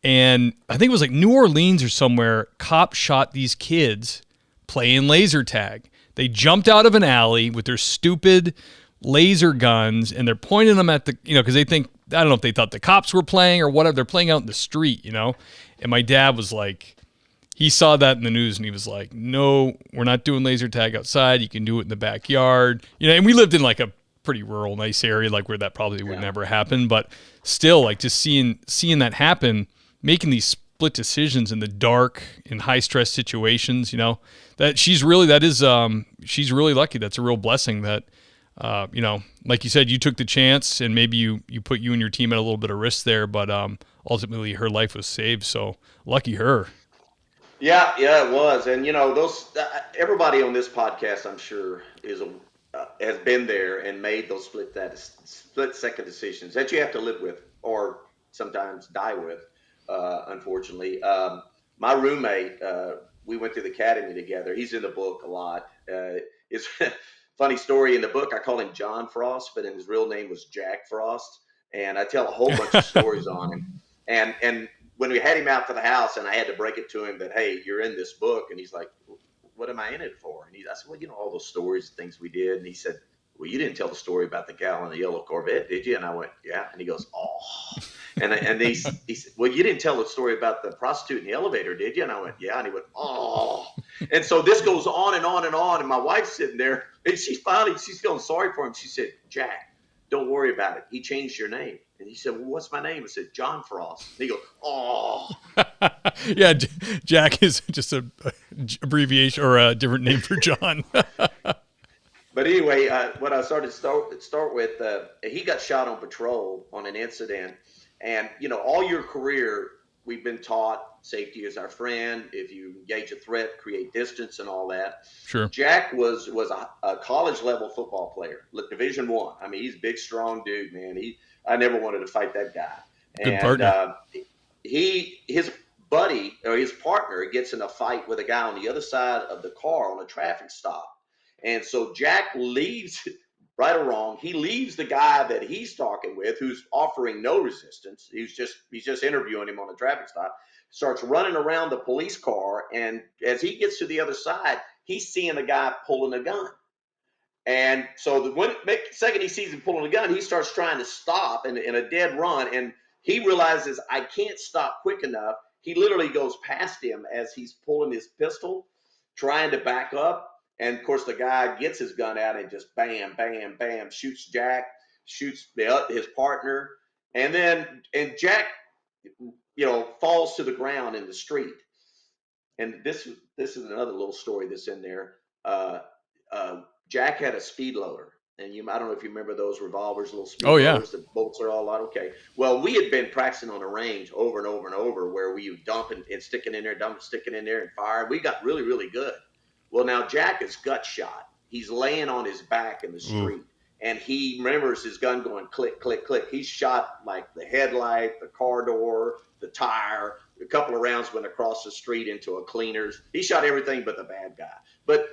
Speaker 2: And I think it was like New Orleans or somewhere. Cops shot these kids playing laser tag. They jumped out of an alley with their stupid laser guns, and they're pointing them at because they think, I don't know if they thought the cops were playing or whatever. They're playing out in the street, And my dad was like, he saw that in the news, and he was like, no, we're not doing laser tag outside. You can do it in the backyard. And we lived in like a pretty rural, nice area, like where that probably would never happen. But still, like just seeing that happen, making these split decisions in the dark, in high stress situations, that she's really lucky. That's a real blessing that, like you said, you took the chance, and maybe you put you and your team at a little bit of risk there, but ultimately her life was saved. So lucky her.
Speaker 3: Yeah, it was. And, those everybody on this podcast, I'm sure, has been there and made those split-second decisions that you have to live with or sometimes die with, unfortunately. My roommate, we went to the academy together. He's in the book a lot. It's a funny story in the book. I call him John Frost, but his real name was Jack Frost. And I tell a whole bunch of stories on him. And when we had him out to the house, and I had to break it to him that, hey, you're in this book. And he's like, what am I in it for? And I said, well, all those stories, things we did. And he said, well, you didn't tell the story about the gal in the yellow Corvette, did you? And I went, yeah. And he goes, oh. And he said, well, you didn't tell the story about the prostitute in the elevator, did you? And I went, yeah. And he went, oh. And so this goes on and on and on. And my wife's sitting there, and she's feeling sorry for him. She said, Jack, don't worry about it. He changed your name. And he said, well, what's my name? I said, John Frost. And he goes, oh.
Speaker 2: Yeah, Jack is just a abbreviation or a different name for John.
Speaker 3: But anyway, what I started to start with, he got shot on patrol on an incident. And, all your career, we've been taught safety is our friend. If you engage a threat, create distance and all that.
Speaker 2: Sure.
Speaker 3: Jack was a college level football player, Division I. I mean, he's a big, strong dude, man. I never wanted to fight that guy.
Speaker 2: Good partner.
Speaker 3: His buddy or his partner gets in a fight with a guy on the other side of the car on a traffic stop. And so Jack leaves, right or wrong, he leaves the guy that he's talking with, who's offering no resistance. He's just interviewing him on a traffic stop, starts running around the police car. And as he gets to the other side, he's seeing a guy pulling a gun. And so the second he sees him pulling a gun, he starts trying to stop in a dead run. And he realizes, I can't stop quick enough. He literally goes past him as he's pulling his pistol, trying to back up. And of course, the guy gets his gun out and just bam, bam, bam, shoots Jack, shoots his partner. And Jack, falls to the ground in the street. And this is another little story that's in there. Jack had a speed loader. And I don't know if you remember those revolvers, little speed loaders. The bolts are all out. Okay. Well, we had been practicing on the range over and over and over where we would dump and stick it in there, and fire. We got really, really good. Well, now Jack is gut shot. He's laying on his back in the street. And he remembers his gun going click, click, click. He shot like the headlight, the car door, the tire. A couple of rounds went across the street into a cleaner's. He shot everything but the bad guy. But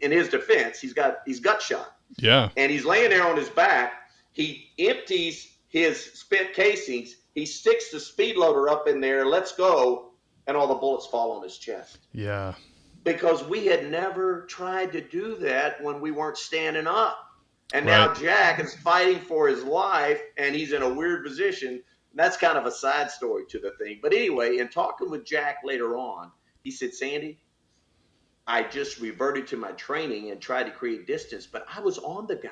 Speaker 3: in his defense, he's gut shot.
Speaker 2: Yeah.
Speaker 3: And he's laying there on his back. He empties his spent casings. He sticks the speed loader up in there, lets go, and all the bullets fall on his chest.
Speaker 2: Yeah.
Speaker 3: Because we had never tried to do that when we weren't standing up. And now Jack is fighting for his life, and he's in a weird position. That's kind of a side story to the thing. But anyway, in talking with Jack later on, he said, Sandy, I just reverted to my training and tried to create distance, but I was on the guy.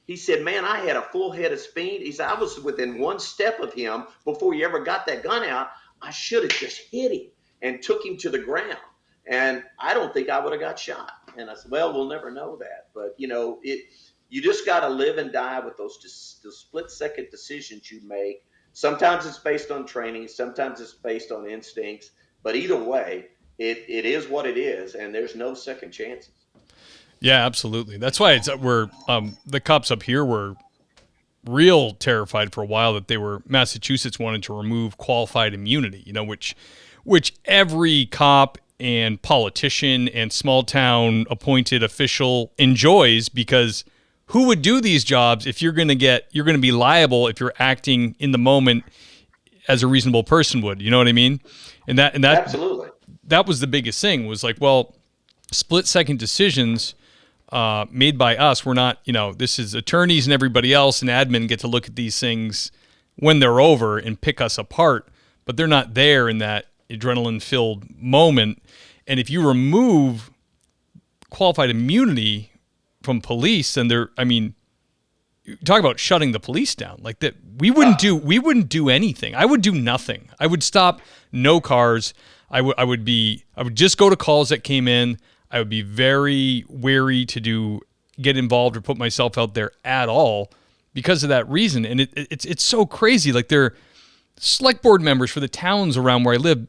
Speaker 3: He said, man, I had a full head of speed. He said, I was within one step of him before he ever got that gun out. I should have just hit him and took him to the ground. And I don't think I would have got shot. And I said, well, we'll never know that. But, you just got to live and die with those split-second decisions you make. Sometimes it's based on training. Sometimes it's based on instincts. But either way, it is what it is, and there's no second chances.
Speaker 2: Yeah, absolutely. That's why the cops up here were real terrified for a while that Massachusetts wanted to remove qualified immunity, which every cop and politician and small town appointed official enjoys, because who would do these jobs if you're going to be liable if you're acting in the moment as a reasonable person would, you know what I mean? And that
Speaker 3: Absolutely.
Speaker 2: That was the biggest thing, was like, well, split second decisions made by us. We're not, this is attorneys and everybody else and admin get to look at these things when they're over and pick us apart, but they're not there in that adrenaline-filled moment. And if you remove qualified immunity from police, and talk about shutting the police down. Like that, we wouldn't do anything. I would do nothing. I would stop no cars. I would just go to calls that came in. I would be very wary to get involved or put myself out there at all because of that reason. And it's so crazy. Like, they're select board members for the towns around where I live.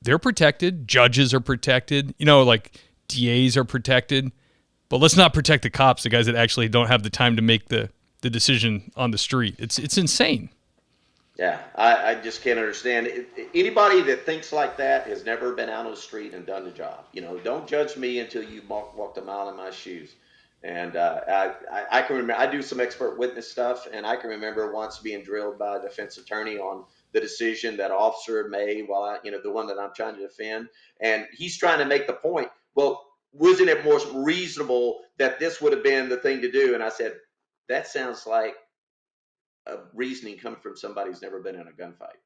Speaker 2: They're protected. Judges are protected. Like DAs are protected. But let's not protect the cops, the guys that actually don't have the time to make the decision on the street. It's insane.
Speaker 3: Yeah, I just can't understand. Anybody that thinks like that has never been out on the street and done the job. Don't judge me until you walked a mile in my shoes. And I can remember, I do some expert witness stuff, and I can remember once being drilled by a defense attorney on the decision that officer made while the one that I'm trying to defend. And he's trying to make the point, well, wasn't it more reasonable that this would have been the thing to do? And I said, that sounds like a reasoning coming from somebody who's never been in a gunfight,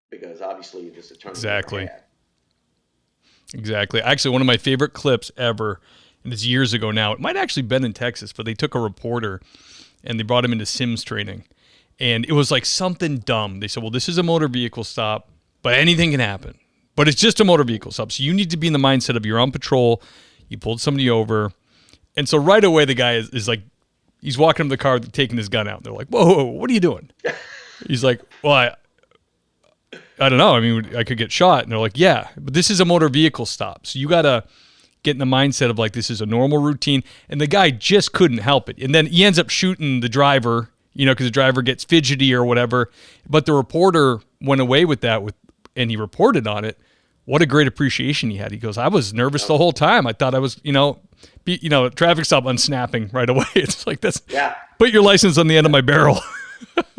Speaker 3: because obviously this attorney
Speaker 2: Exactly. Actually, one of my favorite clips ever, and it's years ago now. It might actually been in Texas, but they took a reporter and they brought him into Sims training. And it was like something dumb. They said, well, this is a motor vehicle stop, but anything can happen. But it's just a motor vehicle stop. So you need to be in the mindset of you're on patrol, you pulled somebody over. And so right away the guy is like, he's walking up to the car taking his gun out. They're like, whoa, what are you doing? He's like, well, I don't know. I mean, I could get shot. And they're like, yeah, but this is a motor vehicle stop. So you got to get in the mindset of like, this is a normal routine. And the guy just couldn't help it. And then he ends up shooting the driver, because the driver gets fidgety or whatever. But the reporter went away with that and he reported on it. What a great appreciation he had. He goes, I was nervous the whole time. I thought I was, traffic stop unsnapping right away. It's like, put your license on the end of my barrel.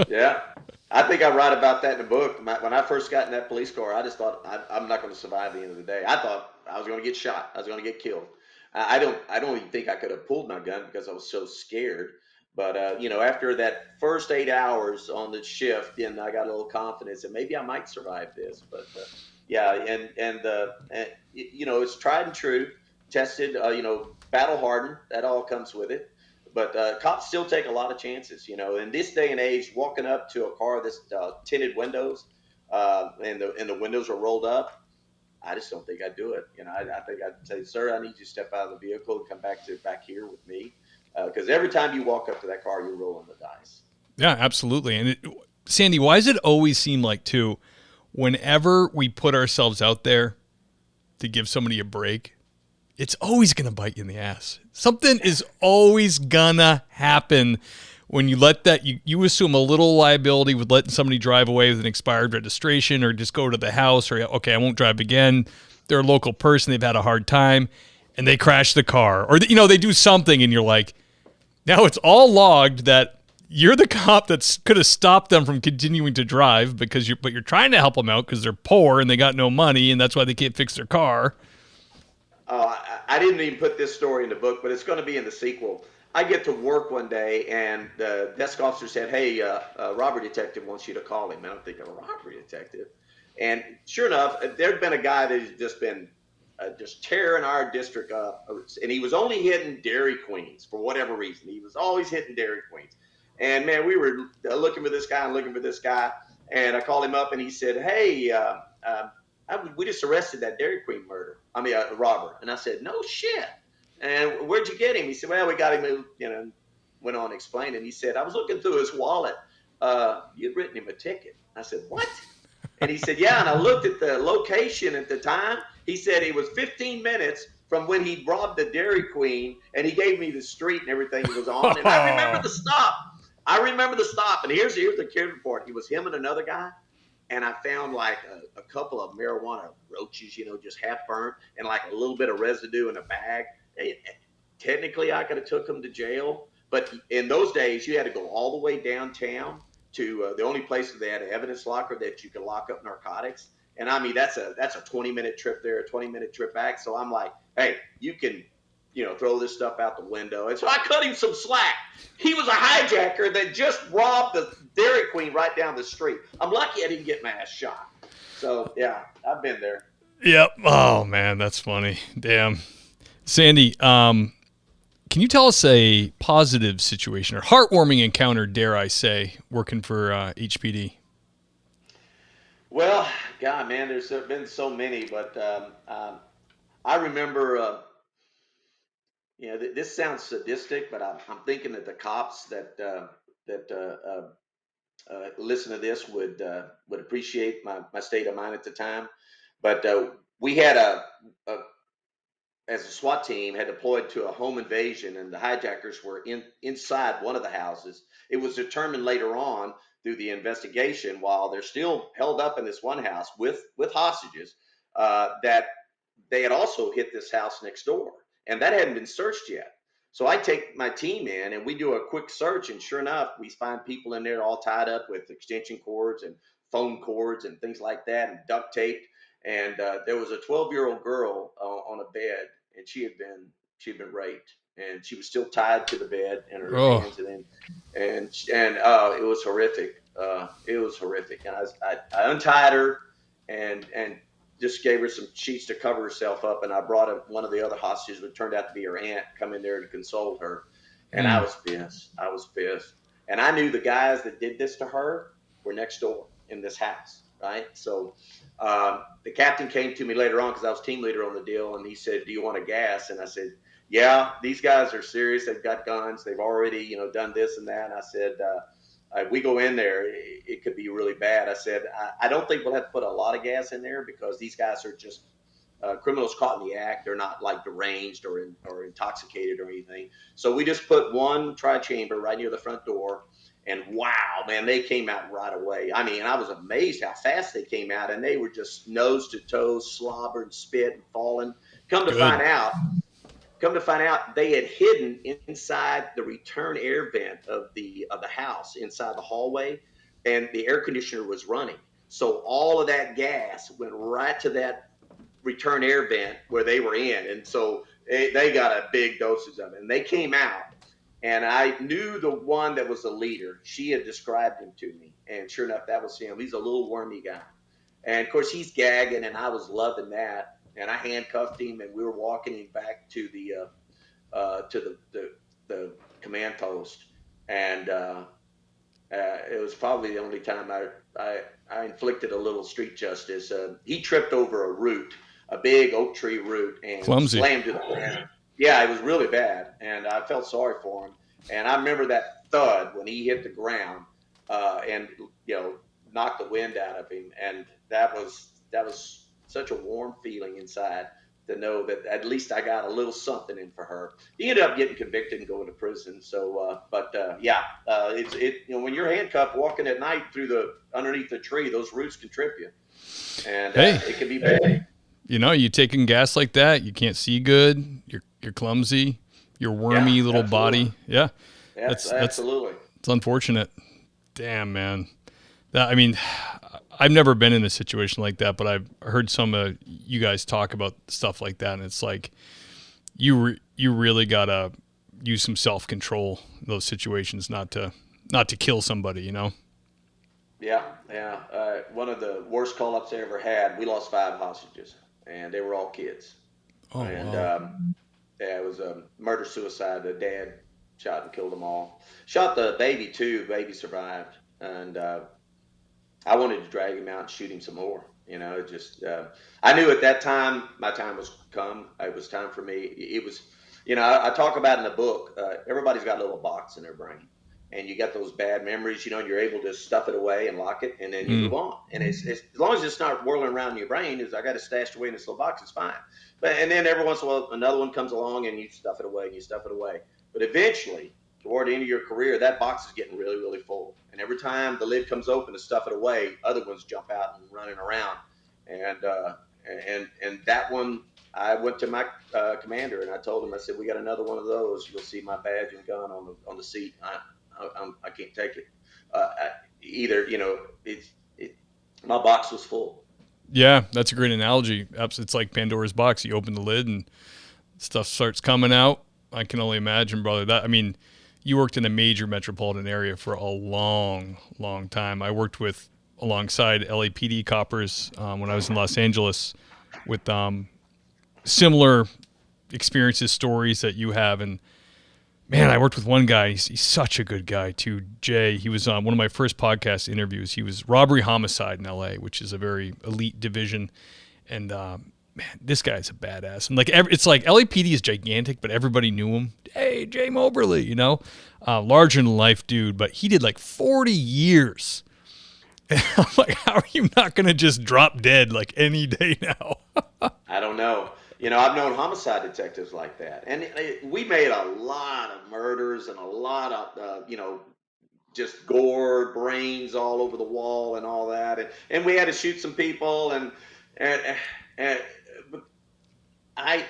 Speaker 3: Yeah. I think I write about that in the book. When I first got in that police car, I just thought I'm not going to survive the end of the day. I thought I was going to get shot. I was going to get killed. I don't even think I could have pulled my gun because I was so scared. But after that first 8 hours on the shift, then I got a little confidence that maybe I might survive this. But it's tried and true, tested. Battle hardened. That all comes with it. But cops still take a lot of chances, in this day and age, walking up to a car that's tinted windows and the windows are rolled up. I just don't think I'd do it. I think I'd say, sir, I need you to step out of the vehicle and come back here with me. Because every time you walk up to that car, you're rolling the dice.
Speaker 2: Yeah, absolutely. And Sandy, why does it always seem like, too, whenever we put ourselves out there to give somebody a break, it's always going to bite you in the ass. Something is always going to happen when you let that, you assume a little liability with letting somebody drive away with an expired registration or just go to the house or, okay, I won't drive again. They're a local person. They've had a hard time and they crash the car or, they do something and you're like, now it's all logged that you're the cop that could have stopped them from continuing to drive but you're trying to help them out because they're poor and they got no money and that's why they can't fix their car.
Speaker 3: I didn't even put this story in the book, but it's going to be in the sequel. I get to work one day, and the desk officer said, hey, robbery detective wants you to call him. I don't think I'm a robbery detective. And sure enough, there'd been a guy that had just been just tearing our district up. And he was only hitting Dairy Queens for whatever reason. He was always hitting Dairy Queens. And, man, we were looking for this guy and looking for this guy. And I called him up, and he said, hey, we just arrested that Dairy Queen robber. And I said, no shit. And where'd you get him? He said, well, we got him, went on explaining. He said, I was looking through his wallet. You'd written him a ticket. I said, what? And he said, yeah. And I looked at the location at the time. He said it was 15 minutes from when he robbed the Dairy Queen. And he gave me the street and everything he was on. And I remember the stop. And here's the kid report. It was him and another guy. And I found like a couple of marijuana roaches, just half burnt and like a little bit of residue in a bag. Technically, I could have took them to jail. But in those days, you had to go all the way downtown to the only place that they had an evidence locker that you could lock up narcotics. And I mean, that's a 20-minute trip there, a 20-minute trip back. So I'm like, hey, you can, throw this stuff out the window. And so I cut him some slack. He was a hijacker that just robbed the Dairy Queen right down the street. I'm lucky I didn't get my ass shot. So, yeah, I've been there.
Speaker 2: Yep. Oh, man, that's funny. Damn. Sandy, can you tell us a positive situation or heartwarming encounter, dare I say, working for HPD?
Speaker 3: Well, God, man, there's been so many, but I remember, this sounds sadistic, but I'm thinking that the cops that listen to this would appreciate my state of mind at the time. But we had as a SWAT team, had deployed to a home invasion, and the hijackers were inside one of the houses. It was determined later on through the investigation, while they're still held up in this one house with hostages, that they had also hit this house next door, and that hadn't been searched yet. So I take my team in, and we do a quick search, and sure enough, we find people in there all tied up with extension cords and phone cords and things like that, and duct taped. And there was a 12-year-old girl on a bed, and she had been raped, and she was still tied to the bed in her hands, and it was horrific. It was horrific, and I untied her and just gave her some sheets to cover herself up, and I brought one of the other hostages, which turned out to be her aunt, come in there to console her. And I was pissed. I was pissed. And I knew the guys that did this to her were next door in this house, right? So the captain came to me later on because I was team leader on the deal, and he said, "Do you want a gas?" And I said, "Yeah, these guys are serious. They've got guns. They've already, done this and that." And I said, if we go in there, it could be really bad. I said, I don't think we'll have to put a lot of gas in there because these guys are just criminals caught in the act. They're not like deranged or intoxicated or anything. So we just put one tri-chamber right near the front door. And wow, man, they came out right away. I mean, I was amazed how fast they came out, and they were just nose to toes, slobbered, spit, and falling. Come to
Speaker 2: Good.
Speaker 3: find out, they had hidden inside the return air vent of the house inside the hallway, and the air conditioner was running. So all of that gas went right to that return air vent where they were in, and so they got a big dosage of it. And they came out, and I knew the one that was the leader. She had described him to me, and sure enough, that was him. He's a little wormy guy, and of course he's gagging, and I was loving that. And I handcuffed him, and we were walking him back to the command post, and it was probably the only time I inflicted a little street justice. He tripped over a root, a big oak tree root, and
Speaker 2: Clumsy.
Speaker 3: slammed to the ground. Yeah, it was really bad, and I felt sorry for him. And I remember that thud when he hit the ground, and knocked the wind out of him. And that was such a warm feeling inside to know that at least I got a little something in for her. He ended up getting convicted and going to prison. So, when you're handcuffed walking at night underneath the tree, those roots can trip you, and it can be bad.
Speaker 2: You taking gas like that, you can't see good. You're clumsy. Your wormy
Speaker 3: Yeah,
Speaker 2: little
Speaker 3: absolutely.
Speaker 2: body. Yeah,
Speaker 3: Absolutely.
Speaker 2: it's unfortunate. Damn, man. I've never been in a situation like that, but I've heard some of you guys talk about stuff like that, and it's like you really gotta use some self control in those situations, not to kill somebody.
Speaker 3: Yeah, yeah. One of the worst call-ups I ever had. We lost 5 hostages, and they were all kids.
Speaker 2: Oh
Speaker 3: And
Speaker 2: wow.
Speaker 3: yeah, it was a murder-suicide. The dad shot and killed them all. Shot the baby too. Baby survived, and I wanted to drag him out and shoot him some more. It just I knew at that time my time was come. It was time for me. It was, I talk about in the book. Everybody's got a little box in their brain, and you got those bad memories. And you're able to stuff it away and lock it, and then you move on. And it's as long as it's not whirling around in your brain, is I got it stashed away in this little box. It's fine. And then every once in a while another one comes along, and you stuff it away and you stuff it away. But eventually, toward the end of your career, that box is getting really, really full. And every time the lid comes open to stuff it away, other ones jump out and running around. And that one, I went to my commander and I told him, I said, "We got another one of those. You'll see my badge and gun on the seat. I can't take it. Either, my box was full."
Speaker 2: Yeah, that's a great analogy. It's like Pandora's box. You open the lid and stuff starts coming out. I can only imagine, brother. You worked in a major metropolitan area for a long, long time. I worked alongside LAPD coppers when I was in Los Angeles with similar experiences, stories that you have. And man, I worked with one guy. He's such a good guy too, Jay. He was on one of my first podcast interviews. He was robbery homicide in LA, which is a very elite division. And man, this guy's a badass. And it's like LAPD is gigantic, but everybody knew him. Hey, Jay Moberly, larger than life dude. But he did like 40 years. And I'm like, how are you not going to just drop dead like any day now?
Speaker 3: I don't know. I've known homicide detectives like that, and we made a lot of murders and a lot of, just gore, brains all over the wall and all that, and we had to shoot some people, and, and but I,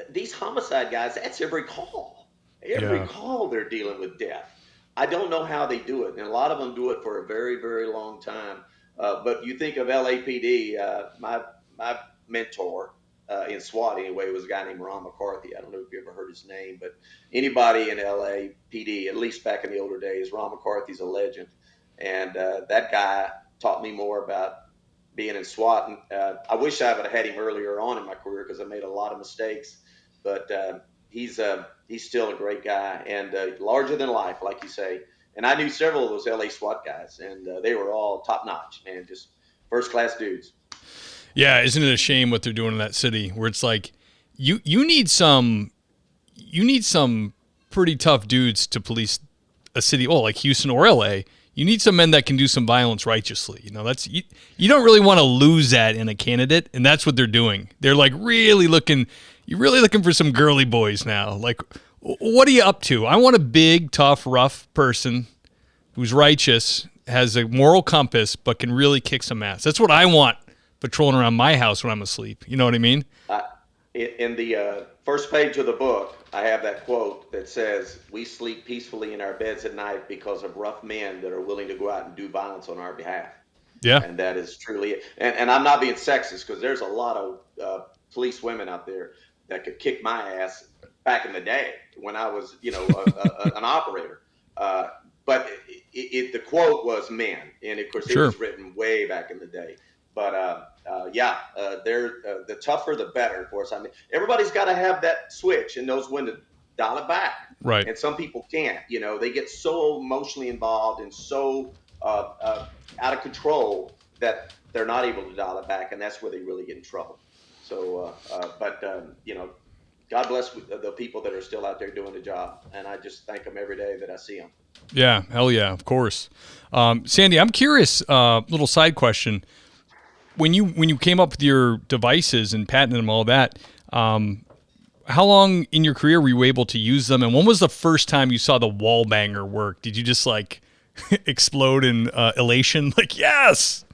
Speaker 3: these homicide guys, that's every call. Every
Speaker 2: Yeah.
Speaker 3: call they're dealing with death. I don't know how they do it, and a lot of them do it for a very, very long time. But you think of LAPD, my mentor in SWAT anyway was a guy named Ron McCarthy. I don't know if you ever heard his name, but anybody in LAPD, at least back in the older days, Ron McCarthy's a legend, and that guy taught me more about being in SWAT. And I wish I would have had him earlier on in my career because I made a lot of mistakes. But he's still a great guy and larger than life, like you say. And I knew several of those LA SWAT guys, and they were all top notch, man, just first class dudes.
Speaker 2: Yeah, isn't it a shame what they're doing in that city? Where it's like, you need some pretty tough dudes to police a city, like Houston or LA. You need some men that can do some violence righteously. That's you don't really want to lose that in a candidate, and that's what they're doing. They're like really looking. You're really looking for some girly boys now. Like, what are you up to? I want a big, tough, rough person who's righteous, has a moral compass, but can really kick some ass. That's what I want patrolling around my house when I'm asleep. You know what I mean?
Speaker 3: In the first page of the book, I have that quote that says, "We sleep peacefully in our beds at night because of rough men that are willing to go out and do violence on our behalf."
Speaker 2: Yeah.
Speaker 3: And that is truly it. And I'm not being sexist, because there's a lot of police women out there that could kick my ass back in the day when I was, an operator. But the quote was men. And of course, it was written way back in the day. But they're the tougher, the better. Of course, I mean, everybody's got to have that switch and knows when to dial it back.
Speaker 2: Right.
Speaker 3: And some people can't. They get so emotionally involved and so out of control that they're not able to dial it back, and that's where they really get in trouble. So, God bless the people that are still out there doing the job, and I just thank them every day that I see them.
Speaker 2: Yeah, hell yeah, of course. Sandy, I'm curious. Little side question. When you came up with your devices and patented them, all that, how long in your career were you able to use them? And when was the first time you saw the wall banger work? Did you just like explode in elation? Like, yes!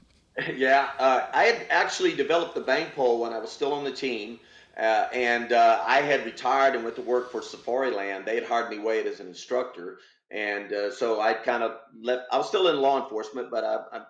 Speaker 3: Yeah, I had actually developed the bang pole when I was still on the team. And I had retired and went to work for Safariland. They had hired me away as an instructor. And so I kind of left. I was still in law enforcement, but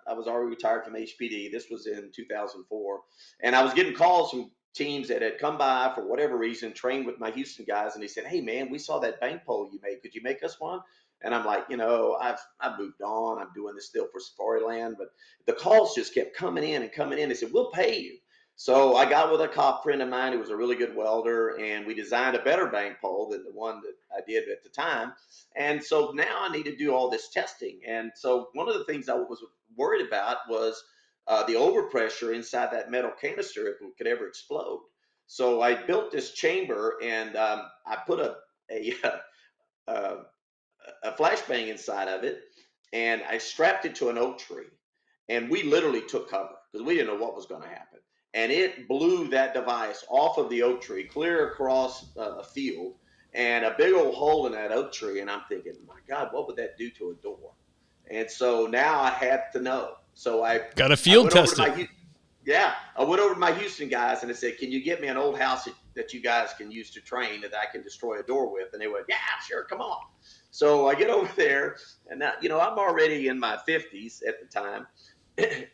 Speaker 3: I was already retired from HPD. This was in 2004. And I was getting calls from teams that had come by for whatever reason, trained with my Houston guys. And they said, "Hey, man, we saw that bang pole you made. Could you make us one?" And I'm like, I've moved on. I'm doing this still for Safariland. But the calls just kept coming in and coming in. They said, "We'll pay you." So I got with a cop friend of mine who was a really good welder, and we designed a better bang pole than the one that I did at the time. And so now I need to do all this testing. And so one of the things I was worried about was the overpressure inside that metal canister, if it could ever explode. So I built this chamber, and I put a flashbang inside of it, and I strapped it to an oak tree. And we literally took cover because we didn't know what was going to happen. And it blew that device off of the oak tree, clear across a field, and a big old hole in that oak tree. And I'm thinking, my God, what would that do to a door? And so now I had to know. So I
Speaker 2: got a field test it.
Speaker 3: I went over to my Houston guys and I said, "Can you get me an old house that you guys can use to train that I can destroy a door with?" And they went, "Yeah, sure, come on." So I get over there, and now, I'm already in my 50s at the time,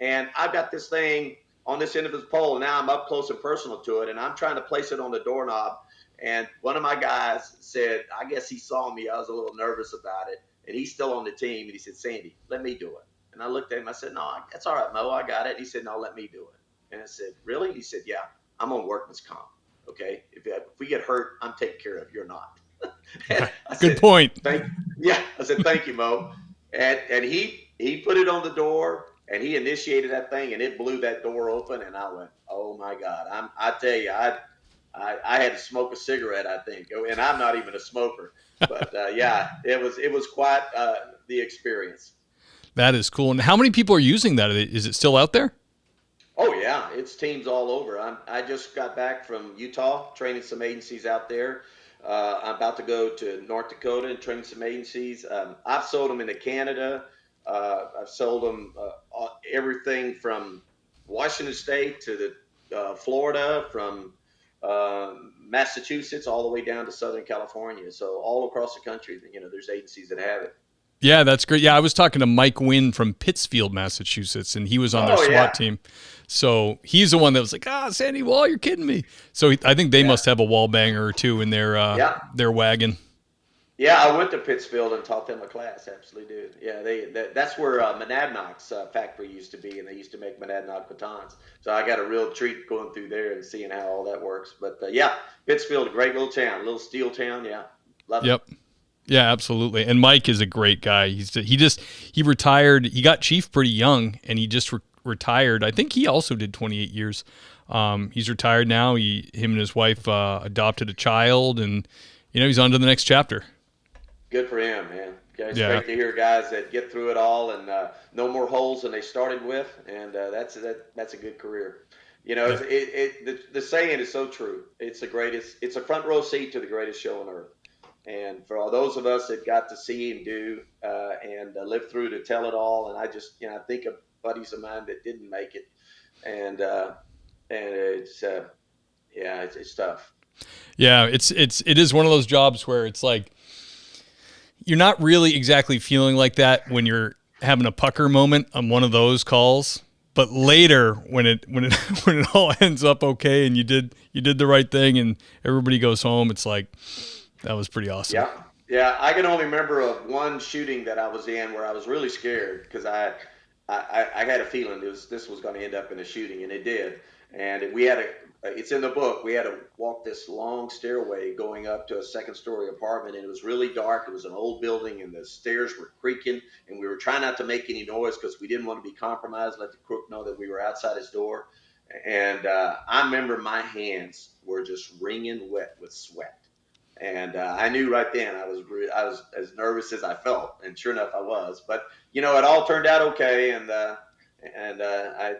Speaker 3: and I've got this thing on this end of his pole, and now I'm up close and personal to it, and I'm trying to place it on the doorknob. And one of my guys said, I guess he saw me, I was a little nervous about it, and he's still on the team, and he said, "Sandy, let me do it." And I looked at him, I said, "No, that's all right, Mo, I got it." He said, "No, let me do it." And I said, "Really?" He said, "Yeah, I'm on workman's comp. Okay, if we get hurt, I'm taken care of. You're not."
Speaker 2: Good point.
Speaker 3: I said, "Thank you, Mo." And he put it on the door, and he initiated that thing, and it blew that door open. And I went, "Oh my God!" I tell you, I had to smoke a cigarette, I think, and I'm not even a smoker. But it was quite the experience.
Speaker 2: That is cool. And how many people are using that? Is it still out there?
Speaker 3: Oh yeah, it's teams all over. I just got back from Utah, training some agencies out there. I'm about to go to North Dakota and train some agencies. I've sold them into Canada. I've sold them everything from Washington State to Florida, from Massachusetts all the way down to Southern California. So all across the country, there's agencies that have it.
Speaker 2: Yeah, that's great. Yeah, I was talking to Mike Wynn from Pittsfield, Massachusetts, and he was on their SWAT team. So he's the one that was like, Sandy Wall, you're kidding me. So I think they must have a wall banger or two in their wagon.
Speaker 3: Yeah, I went to Pittsfield and taught them a class. Absolutely did. Yeah, that's where Monadnock's factory used to be, and they used to make Monadnock batons. So I got a real treat going through there and seeing how all that works. But yeah, Pittsfield, a great little town, little steel town. Yeah, love it.
Speaker 2: Yep. Yeah, absolutely. And Mike is a great guy. He retired. He got chief pretty young, and he just retired. I think he also did 28 years. He's retired now. Him and his wife adopted a child, and he's on to the next chapter.
Speaker 3: Good for him, man. Okay, it's great to hear guys that get through it all and no more holes than they started with, and that's a good career. The saying is so true. It's the greatest. It's a front row seat to the greatest show on earth. And for all those of us that got to see and do and live through to tell it all, and I just I think of buddies of mine that didn't make it, and it's it's tough.
Speaker 2: Yeah, it is one of those jobs where it's like you're not really exactly feeling like that when you're having a pucker moment on one of those calls, but later when it all ends up okay and you did the right thing and everybody goes home, it's like that was pretty awesome.
Speaker 3: Yeah. I can only remember of one shooting that I was in where I was really scared because I had a feeling this was going to end up in a shooting, and it did. And it's in the book. We had to walk this long stairway going up to a second-story apartment, and it was really dark. It was an old building, and the stairs were creaking, and we were trying not to make any noise because we didn't want to be compromised, let the crook know that we were outside his door. And I remember my hands were just wringing wet with sweat. And I knew right then I was as nervous as I felt, and sure enough I was. But it all turned out okay, and I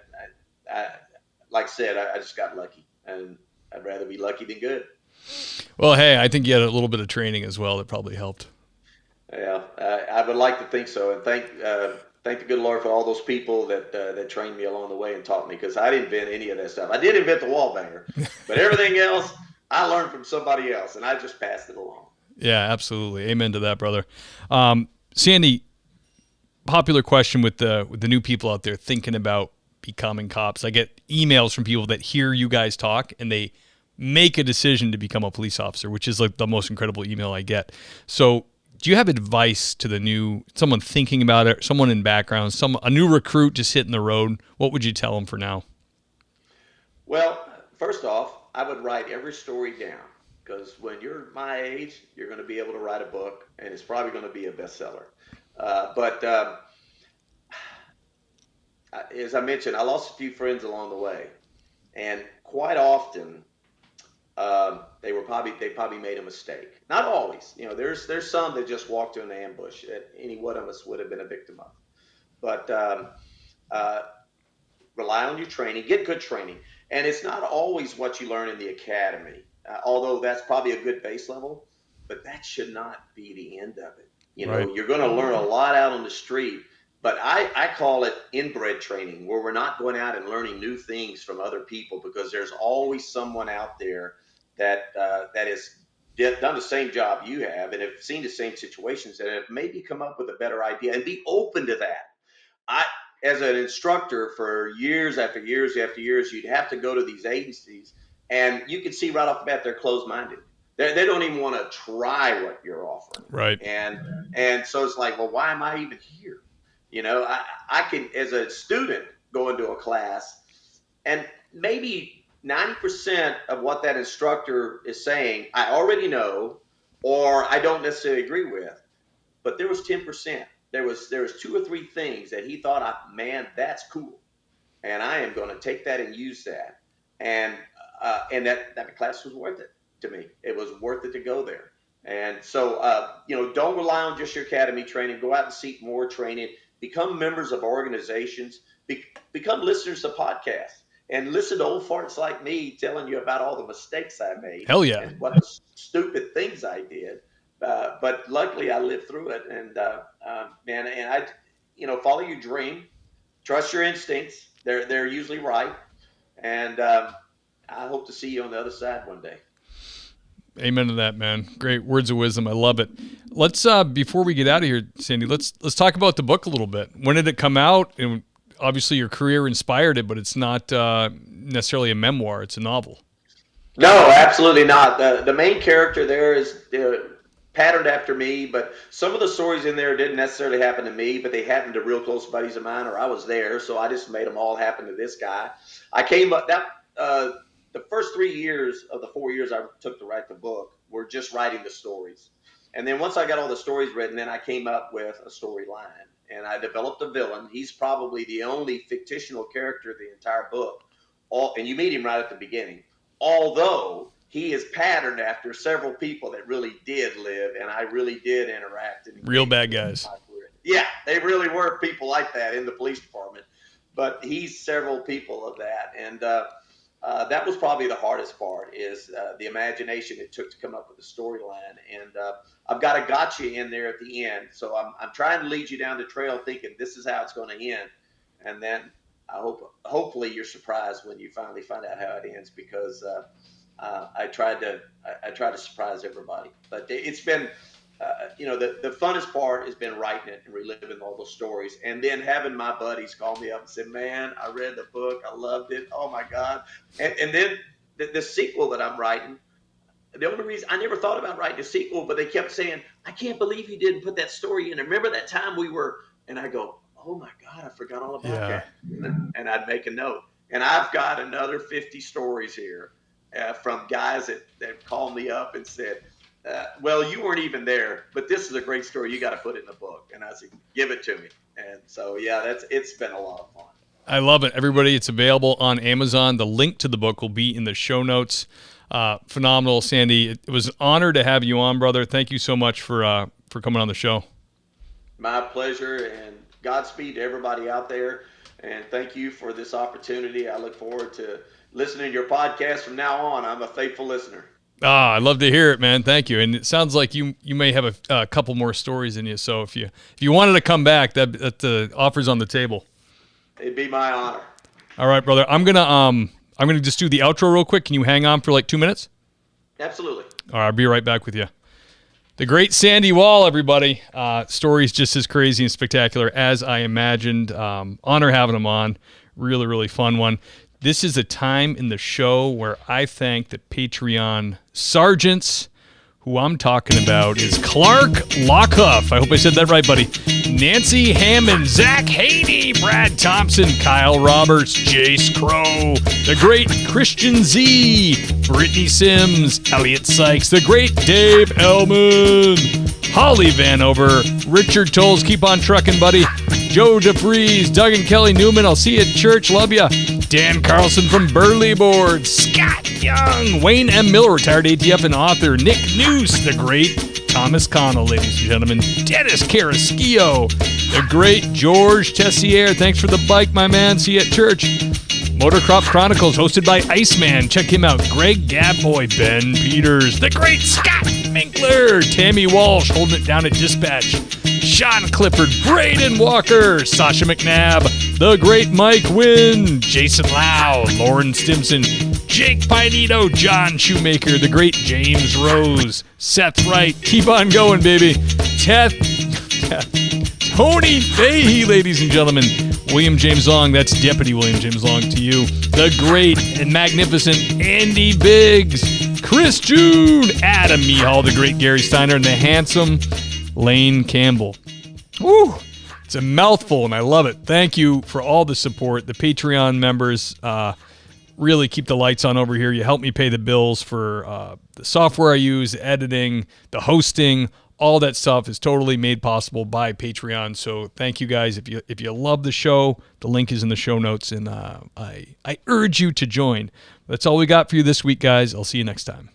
Speaker 3: like I said, I just got lucky, and I'd rather be lucky than good.
Speaker 2: Well, hey, I think you had a little bit of training as well that probably helped.
Speaker 3: Yeah, I would like to think so, and thank the good Lord for all those people that trained me along the way and taught me, because I didn't invent any of that stuff. I did invent the wall banger, but everything else I learned from somebody else, and I just passed it along.
Speaker 2: Yeah, absolutely. Amen to that, brother. Sandy, popular question with the new people out there thinking about becoming cops. I get emails from people that hear you guys talk and they make a decision to become a police officer, which is like the most incredible email I get. So do you have advice to someone thinking about it, someone in background, a new recruit just hitting the road? What would you tell them for now?
Speaker 3: Well, first off, I would write every story down, because when you're my age, you're going to be able to write a book, and it's probably going to be a bestseller. But as I mentioned, I lost a few friends along the way, and quite often they probably made a mistake. Not always, there's some that just walked into an ambush that any one of us would have been a victim of. But rely on your training, get good training. And it's not always what you learn in the academy, although that's probably a good base level, but that should not be the end of it.
Speaker 2: Right.
Speaker 3: You're going to learn a lot out on the street, but I call it inbred training, where we're not going out and learning new things from other people, because there's always someone out there that has done the same job you have and have seen the same situations and have maybe come up with a better idea, and be open to that. As an instructor for years after years after years, you'd have to go to these agencies, and you can see right off the bat they're closed-minded. They don't even want to try what you're offering.
Speaker 2: Right.
Speaker 3: And so it's like, well, why am I even here? I can, as a student, go into a class, and maybe 90% of what that instructor is saying I already know, or I don't necessarily agree with, but there was 10%. There was 2 or 3 things that he thought, man, that's cool, and I am going to take that and use that, and that class was worth it to me. It was worth it to go there. And so don't rely on just your academy training. Go out and seek more training. Become members of organizations. Become listeners to podcasts, and listen to old farts like me telling you about all the mistakes I made.
Speaker 2: Hell yeah.
Speaker 3: And what stupid things I did. But luckily I lived through it, and man, and I, follow your dream, trust your instincts. They're usually right, and I hope to see you on the other side one day.
Speaker 2: Amen to that, man. Great words of wisdom. I love it. Let's before we get out of here, Sandy, let's talk about the book a little bit. When did it come out? And obviously your career inspired it, but it's not necessarily a memoir. It's a novel.
Speaker 3: No, absolutely not. The main character there is patterned after me, but some of the stories in there didn't necessarily happen to me, but they happened to real close buddies of mine, or I was there, so I just made them all happen to this guy. I came up the first 3 years of the 4 years I took to write the book were just writing the stories. And then once I got all the stories written, then I came up with a storyline, and I developed a villain. He's probably the only fictional character of the entire book. And you meet him right at the beginning. Although he is patterned after several people that really did live, and I really did interact.
Speaker 2: Real bad guys.
Speaker 3: Yeah, they really were people like that in the police department. But he's several people of that. And that was probably the hardest part, is the imagination it took to come up with the storyline. And I've got a gotcha in there at the end. So I'm trying to lead you down the trail thinking this is how it's going to end. And then hopefully you're surprised when you finally find out how it ends, because I tried to surprise everybody. But it's been, the funnest part has been writing it and reliving all those stories, and then having my buddies call me up and say, "Man, I read the book, I loved it. Oh my God!" And then the sequel that I'm writing. The only reason I never thought about writing a sequel, but they kept saying, "I can't believe you didn't put that story in. Remember that time we were?" And I go, "Oh my God, I forgot all about that." And I'd make a note. And I've got another 50 stories here from guys that called me up and said, "Well, you weren't even there, but this is a great story. You got to put it in the book." And I said, "Give it to me." And so, yeah, it's been a lot of fun.
Speaker 2: I love it. Everybody, it's available on Amazon. The link to the book will be in the show notes. Phenomenal, Sandy. It was an honor to have you on, brother. Thank you so much for coming on the show.
Speaker 3: My pleasure, and Godspeed to everybody out there. And thank you for this opportunity. I look forward to listening to your podcast from now on. I'm a faithful listener.
Speaker 2: I love to hear it, man. Thank you. And it sounds like you may have a couple more stories in you. So if you wanted to come back, that offer's on the table.
Speaker 3: It'd be my honor.
Speaker 2: All right, brother. I'm gonna just do the outro real quick. Can you hang on for like 2 minutes?
Speaker 3: Absolutely.
Speaker 2: All right, I'll be right back with you. The great Sandy Wall, everybody. Stories just as crazy and spectacular as I imagined. Honor having him on. Really, really fun one. This is a time in the show where I thank the Patreon sergeants. Who I'm talking about is Clark Lockhuff. I hope I said that right, buddy. Nancy Hammond, Zach Haney, Brad Thompson, Kyle Roberts, Jace Crow, the great Christian Z, Brittany Sims, Elliot Sykes, the great Dave Ellman, Holly Vanover, Richard Tolles, keep on trucking, buddy, Joe DeFries, Doug and Kelly Newman, I'll see you at church, love ya, Dan Carlson from Burley Board, Scott Young, Wayne M. Miller, retired ATF and author, Nick Noose, the great Thomas Connell, ladies and gentlemen, Dennis Carrasquillo, the great George Tessier, thanks for the bike, my man, see you at church. Motorcrop Chronicles, hosted by Iceman. Check him out. Greg Gadboy, Ben Peters, the great Scott Minkler, Tammy Walsh, holding it down at Dispatch, Sean Clifford, Braden Walker, Sasha McNabb, the great Mike Wynn, Jason Lau, Lauren Stimson, Jake Pinito, John Shoemaker, the great James Rose, Seth Wright, keep on going, baby, Tony Fahey, ladies and gentlemen, William James Long, that's Deputy William James Long to you, the great and magnificent Andy Biggs, Chris June, Adam Mehall, the great Gary Steiner, and the handsome Lane Campbell. Woo! It's a mouthful, and I love it. Thank you for all the support. The Patreon members really keep the lights on over here. You help me pay the bills for the software I use, the editing, the hosting. All that stuff is totally made possible by Patreon. So thank you guys. If you love the show, the link is in the show notes, and I urge you to join. That's all we got for you this week, guys. I'll see you next time.